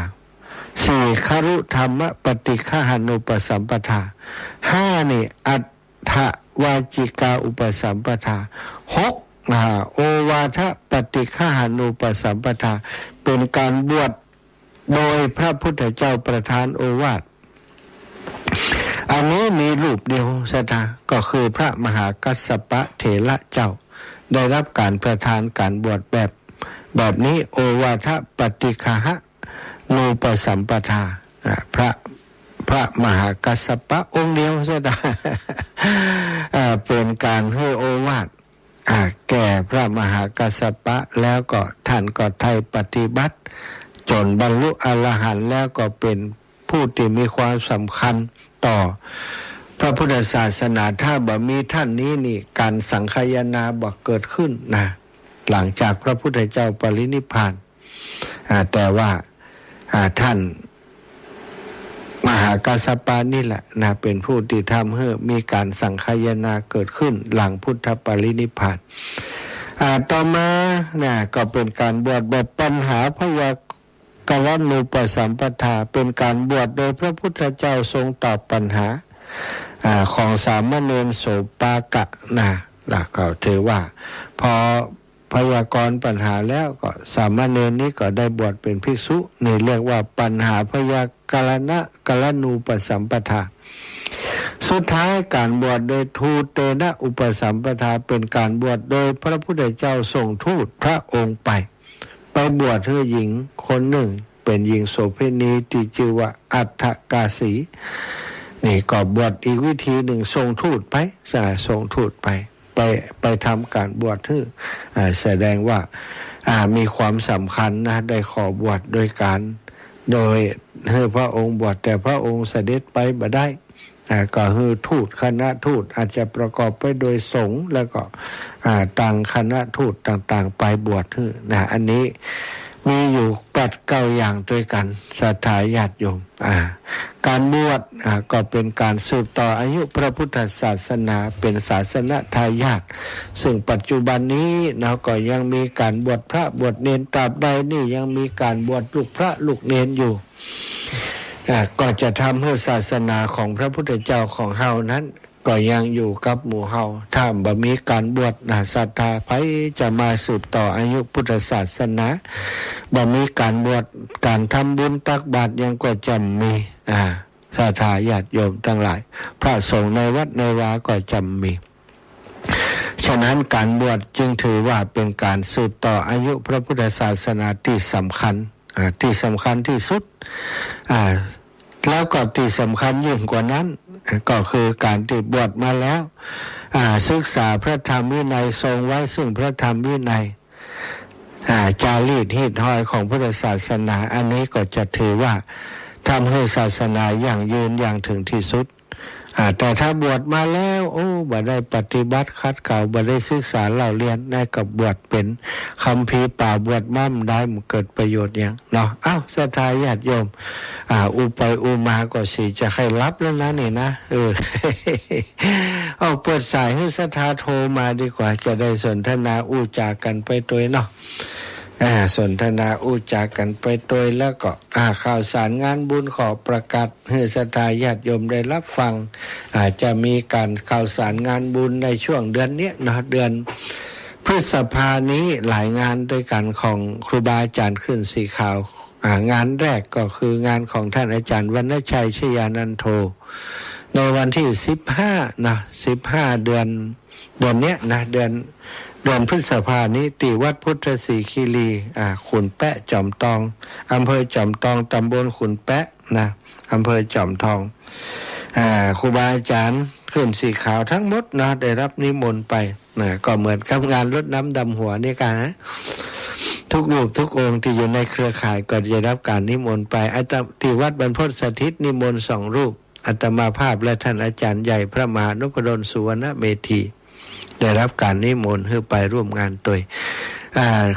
4คารุธรรมปฏิฆานุปสัมปทา5นี่อัฏฐวาจิกาอุปสัมปทา6โอวาทปฏิฆานุปสัมปทาเป็นการบวชโดยพระพุทธเจ้าประทานโอวาทอันนี้มีรูปเดียวสัทธาก็คือพระมหากัสสปะเถระเจ้าได้รับการประทานการบวชแบบนี้โอวาทปฏิฆานูปสัมปทาพระมหากัสสปะองค์เดียวสัทธาเป็นการให้โอวาทแก่พระมหากัสสปะแล้วก็ท่านก็ไทยปฏิบัติจนบรรลุอรหันต์แล้วก็เป็นผู้ที่มีความสำคัญต่อพระพุทธศาสนาถ้าบ่มีท่านนี้นี่การสังคายนาบ่เกิดขึ้นนะ หลังจากพระพุทธเจ้าปรินิพพานแต่ว่าท่านมหากัสสปะนี่แหละนะเป็นผู้ที่ทำให้มีการสังคายนาเกิดขึ้นหลังพุทธปรินิพพานต่อมานะก็เป็นการบวชแบบปัญหาพยากรณูปสัมปทาเป็นการบวชโดยพระพุทธเจ้าทรงตอบปัญหาของสามเณรโสปากะนะล่ะก็ถือว่าพอพยากรณ์ปัญหาแล้วก็สามเณรนี้ก็ได้บวชเป็นภิกษุนี่เรียกว่าปัญหาพยากรณูปสัมปทาสุดท้ายการบวชโดยทูตเตนะอุปสัมปทาเป็นการบวชโดยพระพุทธเจ้าส่งทูตพระองค์ไปบวชให้หญิงคนหนึ่งเป็นหญิงโสเภณีที่ชื่อว่าอัฏฐกาสีนี่ก็บวชอีกวิธีหนึ่งส่งทูตไปส่งทูตไปทำการบวชให้แสดงว่ามีความสำคัญนะได้ขอบวชโดยให้พระองค์บวชแต่พระองค์เสด็จไปบ่ได้ก็คือทูตคณะทูตอาจจะประกอบไปโดยสงฆ์แล้วก็ต่างคณะทูตต่างๆไปบวชนะอันนี้มีอยู่8-9อย่างด้วยกันศรัทธาญาติโยมการบวชก็เป็นการสืบต่ออายุพระพุทธศาสนาเป็นศาสนทายาทซึ่งปัจจุบันนี้เราก็ยังมีการบวชพระบวชเนรตราบใดนี่ยังมีการบวชลูกพระลูกเนรอยู่ก็จะทำให้ศาสนาของพระพุทธเจ้าของเฮานั้นก็ยังอยู่กับหมู่เฮาถ้าบ่มีการบวชศรัทธาไผจะมาสืบต่ออายุพุทธศาสนาบ่มีการบวชการทำบุญตักบาตรยังก็จำมีศรัทธาญาติโยมทั้งหลายพระสงฆ์ในวัดในวาก็จำมีฉะนั้นการบวชจึงถือว่าเป็นการสืบต่ออายุพระพุทธศาสนาที่สำคัญที่สุดแล้วก็ที่สำคัญยิ่งกว่านั้นก็คือการที่บวชมาแล้วศึกษาพระธรรมวินัยทรงไว้ซึ่งพระธรรมวินัยจารีตหิตห้อยของพุทธศาสนาอันนี้ก็จะถือว่าทำให้ศาสนาอย่างยืนอย่างถึงที่สุดแต่ถ้าบวชมาแล้วบ่ได้ปฏิบัติคัดเก่าบ่ได้ศึกษาเล่าเรียนได้กับบวชเป็นคัมภีร์ป่าบวชมั่มได้มันเกิดประโยชน์อย่างเนาะศรัทธาญาติโยมอุไปอุมาก็สิจะให้รับแล้วนะนี่นะเอาเปิดสายให้ศรัทธาโทรมาดีกว่าจะได้สนทนาอู้จากันไปตัวเนาะสนทนาอู้จากันไปโดยแล้วก็ข่าวสารงานบุญขอประกาศให้ศรัทธาญาติโยมได้รับฟังจะมีการข่าวสารงานบุญในช่วงเดือนนี้นะเดือนพฤษภานี้หลายงานด้วยกันของครูบาอาจารย์ขึ้นสีขาวงานแรกก็คืองานของท่านอาจารย์วรรณชัยชยานันโทในวันที่15นะ15เดือนนี้นะเดือนพฤษภานี้ที่วัดพุทธศรีคีรีขุนแปะจอมทองอำเภอจอมทองตำบลขุนแปะนะอำเภอจอมทองครูบาอาจารย์ขึ้นสีขาวทั้งหมดนะได้รับนิมนต์ไปก็เหมือนกับงานรดน้ำดำหัวนี่กันทุกรูปทุกองค์ที่อยู่ในเครือข่ายก็จะรับการนิมนต์ไปที่วัดบรรพตสถิตนิมนต์2 รูปอาตมาภาพและท่านอาจารย์ใหญ่พระมหานพดลสุวรรณเมธีได้รับการนิมนต์ให้ไปร่วมงานตัว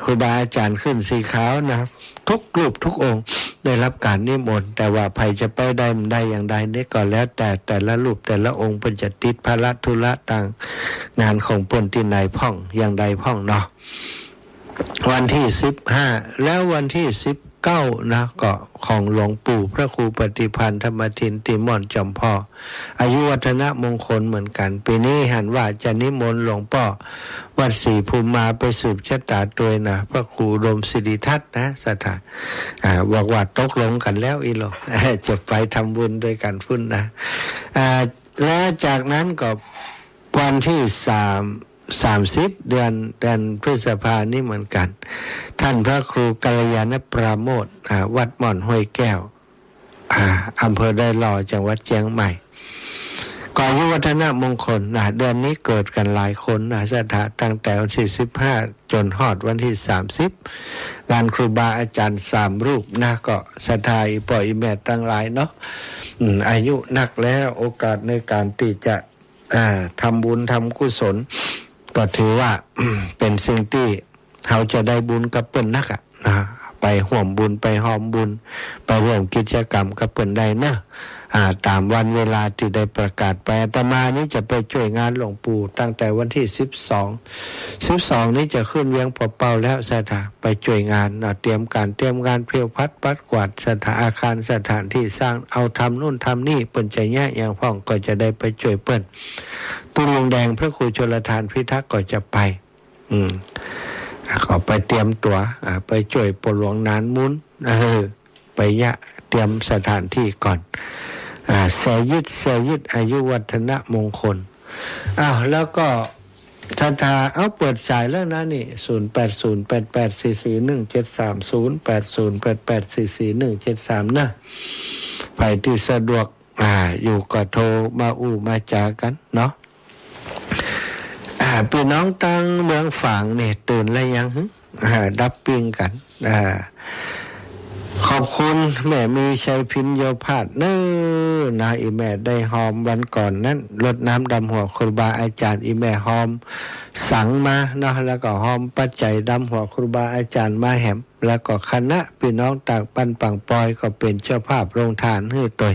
ครูบาอาจารย์ขึ้นสีขาวนะทุกรูปทุกองค์ได้รับการนิมนต์แต่ว่าใครจะไปได้อย่างใดนี่ก็แล้วแต่ละรูปแต่ละองค์เพิ่นจะติดภาระธุระต่างงานของเพิ่นที่ไหนพ่องอย่างใดพ่องเนาะวันที่15แล้ววันที่19นะก็ของหลวงปู่พระครูปฏิพันธ์ธรรมทินติม่อนจอมพ่ออายุวัฒนมงคลเหมือนกันปีนี้หันว่าจะนิมนต์หลวงพ่อวัดศรีภูมิมาไปสืบชะตาตัวนะพระครูรมศิริทัศน์นะศรัทธาบอกว่าตกลงกันแล้วอีหลอจะไปทำบุญด้วยกันพุ่นนะและจากนั้นก็วันที่30เดือนพฤษภานี่เหมือนกันท่านพระครูกัลยาณปราโมทย์วัดหม่อนห้วยแก้วอำเภอได้หล่อจังหวัดเชียงใหม่ก่อนวัฒนมงคลเดือนนี้เกิดกันหลายคนสถานตั้งแต่วันที่15จนฮอดวันที่30งานครูบาอาจารย์3 รูปนะก็ศรัทธาอีพ่ออีแม่ตั้งหลายเนาะอายุนักแล้วโอกาสในการที่จะทำบุญทำกุศลก็ถือว่า เป็นสิ่งที่ เราจะได้บุญกับเปิ้นนักอ่ะนะไปห่วมบุญไปหอมบุญไปร่วมกิจกรรมกับเปิ้นได้เนอะตามวันเวลาที่ได้ประกาศไปอาตมานี้จะไปช่วยงานหลวงปู่ตั้งแต่วันที่12นี้จะขึ้นเวียงปอเป่าแล้วสถาไปช่วยงานเตรียมงานเพลียวพัดปัดกวาดสถานอาคารสถานที่สร้างเอาทำนู่นทำนี่เปิ้นใจแย่อย่างพ่องก็จะได้ไปช่วยเปิ้นตุลงแดงพระครูชลทานพิทักษ์ก็จะไปก็ไปเตรียมตัวไปช่วยปลวงนานมุนไปเตรียมสถานที่ก่อนแสยิดอายุวัฒนะมงคลแล้วก็ถ้าเปิดสายแล้วนะนี่0808441730 8088441730นะไปที่สะดวกอยู่ก็โทรมามาจากันเนาะพี่น้องตั้งเมืองฝางเนี่ยตื่นแล้วยังดับปิ้งกันขอบคุณแม่มีชัยพินโยภาสเน้ออีแม่ได้หอมวันก่อนนั้นรดน้ำดำหัวครูบาอาจารย์อีแม่หอมสังมาเนาะแล้วก็หอมปัจจัยดำหัวครูบาอาจารย์มาแหมแล้วก็คณะพี่น้องตากปันปังปอยก็เป็นเจ้าภาพโรงทานให้ตัว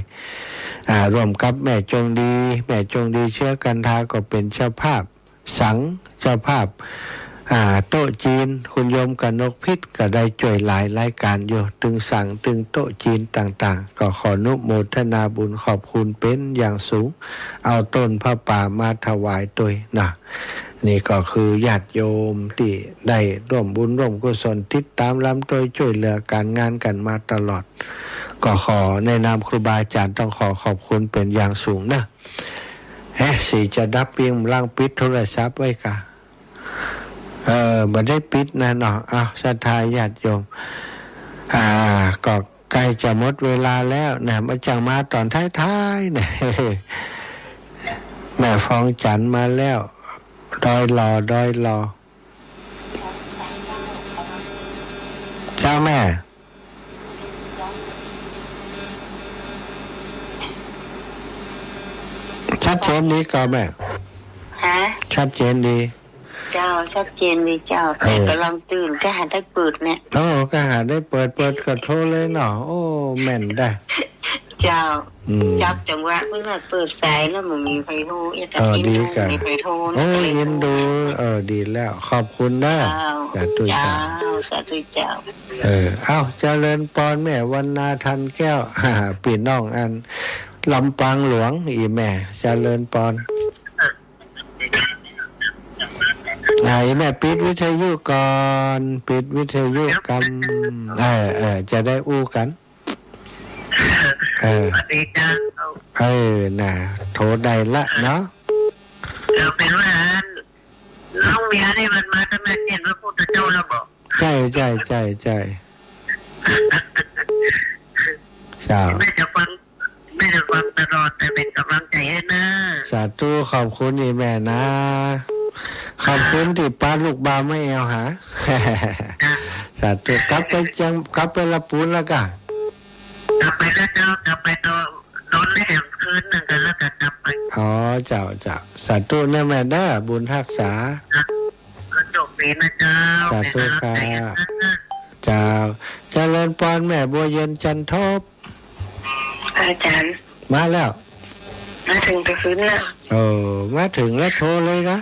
ร่วมกับแม่จงดีเชื้อกันทาก็เป็นเจ้าภาพสังเจ้าภาพโต๊ะจีนคุณโยมกับนกพิษก็ได้ช่วยหลายรายการอยู่ตึงสั่งตึงโต๊ะจีนต่างๆก็ขอนุโมทนาบุญขอบคุณเป็นอย่างสูงเอาต้นพระป่ามาถวายตัวนะนี่ก็คือญาติโยมที่ได้ร่วมบุญร่วมกุศลติดตามลำตัวช่วยเหลือการงานกันมาตลอดก็ขอในนามครูบาอาจารย์ต้องขอขอบคุณเป็นอย่างสูงนะสีจะดับเพียงล่างปิดโทรศัพท์ไว้ค่ะบ่ได้ปิดนะเนาะศรัทธาญาติโยมก็ใกล้จะหมดเวลาแล้วนะมาจังมาตอนท้ายๆเนี่ยแม่ฟองจันมาแล้วดอยรอเจ้าแม่ชัดเจนดีก็แม่ชัดเจนดีเจ้าชัดเจนเลยเจ้าแต่กำลังตื่นก็หาได้เปิดเนี่ยก็หาได้เปิดก็โทรเลยเนาะโอ้แม่นได้เจ้าจับจังหวะเพิ่งเปิดสายแล้วมันมีไฟโทรดีกันมีไฟโทรยินดูดีแล้วขอบคุณนะสาธุเจ้าเจริญปอนแม่วันนาทันแก้วพี่น้องอันลำปางหลวงอีแม่เจริญปอนไหนแม่ปิดวิทยุก่อนปิดวิทยุกันจะได้อู้กันน่ะโทรได้ละเนาะเป็นว่าน้องเมียนี่มันมาทำไมเห็นพระพุทธเจ้าแล้วบอกใช่เจ้าไม่จะฟังตลอดแต่เป็นกำลังใจให้นะสาธุขอบคุณอีแม่นะขอบคุณที่ป้าลูกบาไม่เอาหาสาธุกลับไปละปูนแล้วกันกลับไปแล้วเจ้ากลับไปนอนได้คืนนึงกันแล้วก็กลับไปเจ้าสาธุนะแม่เด้อบุญรักษาจบปีนะเจ้าสาธุค่ะเจ้าเจริญปอนแม่บัวเย็นจันทบอาจารย์มาแล้วมาถึงตะคืนแล้วมาถึงแล้วโทรเลยนะ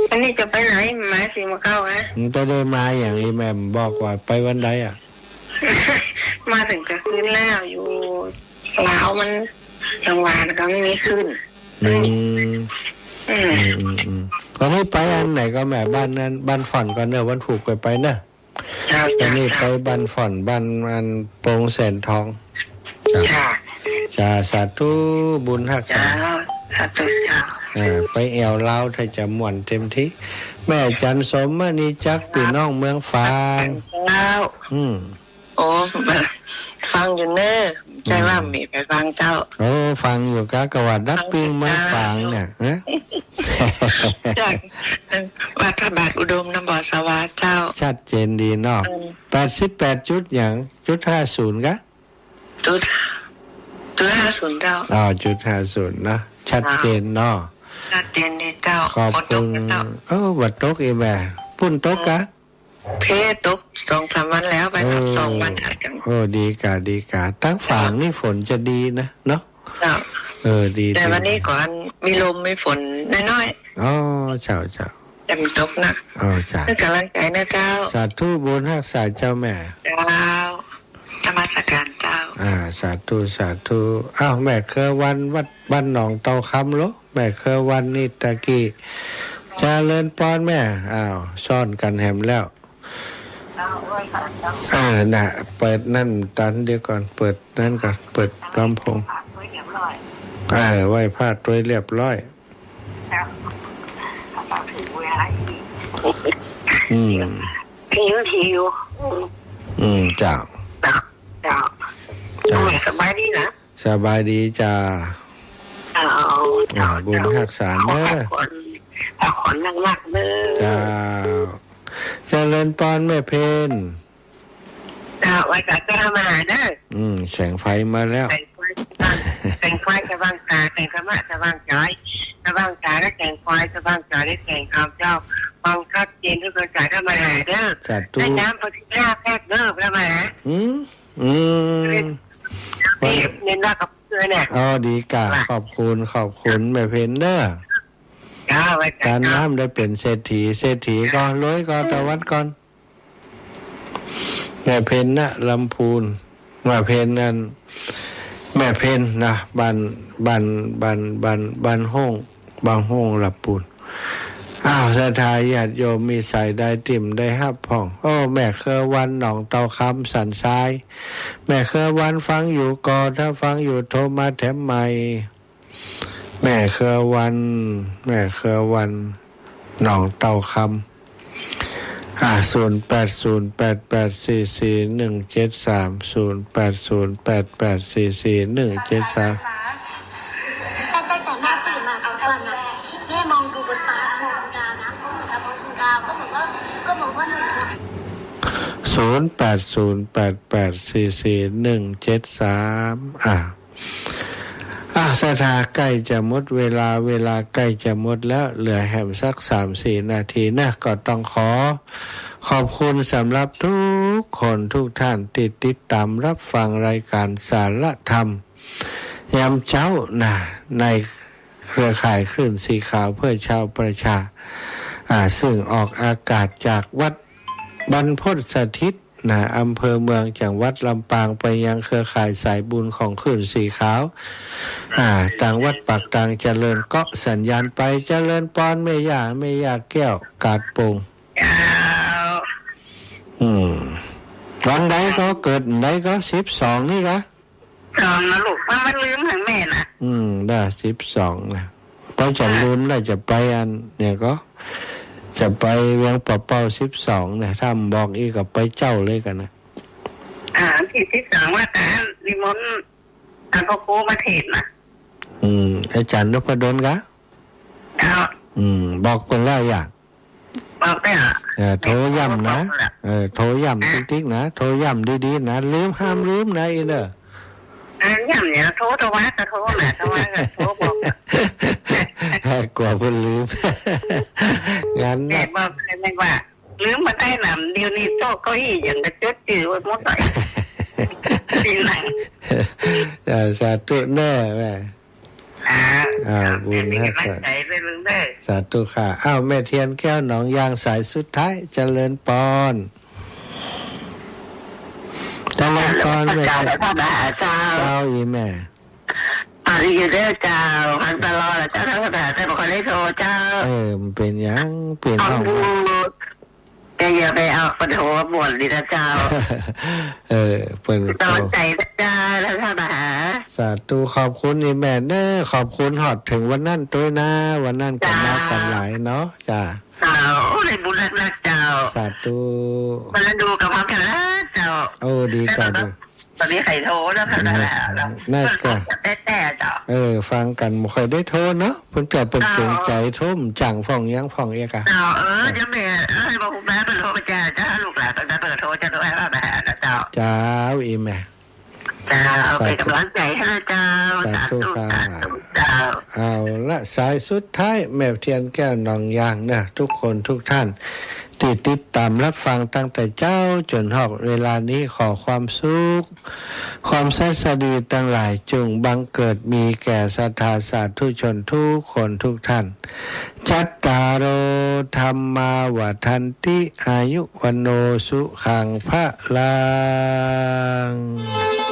อันนี้จะไปไหนมาสิมาเข้าจะได้มาอย่างนี้แม่บอกว่าไปวันใดมาถึงตะคืนแล้วอยู่ลาวมันจังหวะก็ไม่มีขึ้นก็ไม่ไปอันไหนก็แม่บ้านนั้นบ้านฝ่อนก่อนเนอะวันผูกไปเนอะตอนนี้ไปบ้านฝ่อนบ้านมันโปงแสนทองสาธุบุญรักษาสาธุเจ้าไปแอวเล้าถ้าจะม่วนเต็มที่แม่จันสมมณีจักพี่น้องเมืองฟางฟังอยู่เนอะใจว่ามีไปฟังเจ้าฟังอยู่กะกะวัดดับปิ้งเมืองฟางเนี่ยจากวัดพระบาทอุดมน้ำบ่อสวาเจ้าชัดเจนดีเนาะ88จุดอย่างจุด50กะจุด50เจ้าจุด50นะชัดเจนเนาะ ชัดเจนดีเจ้า ขอบ ฝนต คุ ก ณ เจ้า วัดตกอีแม่ปุ่นตกกะ เพตก2-3 วันแล้วไปพัก2 วันหากัน โอ้ดีกะตั้งฝั่งนี่ฝนจะดีนะเนาะ เจ้า ดี แต่วันนี้ก่อนมีลมมีฝนน้อย อ๋อเจ้า ๆแต่มันตกหนัก อ๋อจ้า เป็นกำลังใจนะเจ้า สาธุบุญรักษาเจ้าแม่ เจ้านมัสการเจ้า สาธุอ้าวแม่เคยวันวัดบ้านหนองเตาคำเหรอแม่เคยวันนี่ตะกี้เจริญปอนแม่อ้าวซ่อนกันแหมแล้วน่ะเปิดนั่นตันเดี๋ยวก่อนเปิดนั่นก่อนเปิดลำโพงไหว้พระตัวเรียบร้อยอืม หิว เจ้า เจ้าสบายดีนะ สบายดีจ้าบุญรักษาเด้อ พักผ่อนมากๆเด้อ จ้าเจริญปอนแม่เพน เจ้าไว้กับเจ้ามาหาเด้อ แสงไฟมาแล้ว แต่งควายจะวางตาแต่งธรรมะจะวางใจจะวางตาและแต่งควายจะวางใจและแต่งคำเจ้าฟังชัดเจนทุกคนจ่ายเข้ามาหาเด้อ สัตว์ตู้ ในน้ำปฏิฆาแพทย์เด้อเข้ามาหา เน้นว่ากับเพื่อนเนี่ย ดีกะขอบคุณแม่เพนเด้อ จ้าไว้ การน้ำได้เป็นเศรษฐีก็รวยก็ตะวัดก่อนแม่เพนนะลำพูนแม่เพนนั่นแม่เพนนะบ้านห้องบางห้องลำพูนศรัทธาญาติโยมมีใส่ได้ติ่มได้ฮับพ่องแม่เคยวันหนองเตาคำสันทรายแม่เคยวันฟังอยู่ก่อนถ้าฟังอยู่โทรมาแถมใหม่แม่เคยวันหนองเตาคำ0808844173 0808844173แต่หน้าตื่นมาตอนเช้านะแม่มองดูบนฟ้ามองดาวนะมองดูดาวก็บอกว่าหนู0808844173สถาใกล้จะหมดเวลาใกล้จะหมดแล้วเหลือแหมสัก 3-4 นาทีนะก็ต้องขอบคุณสำหรับทุกคนทุกท่านติดตามรับฟังรายการสารธรรมยามเช้านะในเครือข่ายคลื่นสีขาวเพื่อชาวประชาซึ่งออกอากาศจากวัดบรรพตสถิตอำเภอเมืองจังหวัดลำปางไปยังเครือข่ายสายบุญของคลื่นสีขาวต่างวัดปากต่างเจริญเกาะสัญญาณไปเจริญปอนไม่ยากแก้วกาดโป่งวันใดก็เกิดใดก็12นี่ก็2นะลูกมันลืมทางแม่นะได้12นะก็จะลืมแล้วจะไปอันเนี่ยก็จะไปเวียงป่าเป้า12เนี่ยถ้าบอกอีกก็ไปเจ้าเลยกันนะที่12ว่าตานิมนต์พ่อครูมาเทศนะอาจารย์นพดลกะบอกคนแล้วอยากบอกได้โทรย้ำนะโทรย้ำติ๊กๆนะโทรย้ำดีๆนะห้ามลืมนะอีเด้อย่ำเนี่ยโทรว่าจะโทรนะโทรบอกกลัวเพิ่นลืมงั้นแต่บอกเลยว่าลืมมาได้หนำเดี๋ยวนี้โต๊ะเก้าอี้อย่างกระจุดจืดว่าหมดเลยปีหนังสาธุแน่แม่บุญนะสาธุค่ะแม่เทียนแก้วหนองยางสายสุดท้ายเจริญปอนแม่เจ้าอีแม่อยู่ได้เจ้าพันตลอดเจ้าทั้งกระดาษแต่บอกคนได้โทรเจ้ามันเป็นยังเปลี่ยนห้องแกอย่าไปเอาปะโถบ่นดินะเจ้าเป็นตอนใจเจ้าแล้วท่านมหาสาธุขอบคุณอีแม่เนอะขอบคุณหอดถึงวันนั้นตัวนะวันนั้นกันมากันหลายเนาะจ้าในบุญรักเจ้าสาธุมันดูกับพร้อมกันแล้วเจ้าดีกว่าตอนนี้ใครโทรแล้วค่ะน่าจะแต่เจ้าฟังกันไม่ค่อยได้โทรเนาะเพิ่นเกิดเป็นเกรงใจทุ่มจังฟ่องยังฟ่องเอกะจะแม่ให้บอกคุณแม่เป็นโทรมาจ้าลูกหลานตอนนั้นเปิดโทรจะด้วยว่าแม่นะเจ้าอีแม่ เจ้าเป็นกำลังใจให้นะเจ้า สาธุ สาธุเจ้า เอาละสายสุดท้ายแม่เทียนแก้วหนองยางนะทุกคนทุกท่านที่ติดตามรับฟังตั้งแต่เจ้าจนหอกเวลานี้ขอความสุขความสัสดีตั้งหลายจงบังเกิดมีแก่ศรัทธาสาธุชนทุกคนทุกท่านจัตตารโอธรรมาวัฏันติอายุวันโนสุขังพระลัง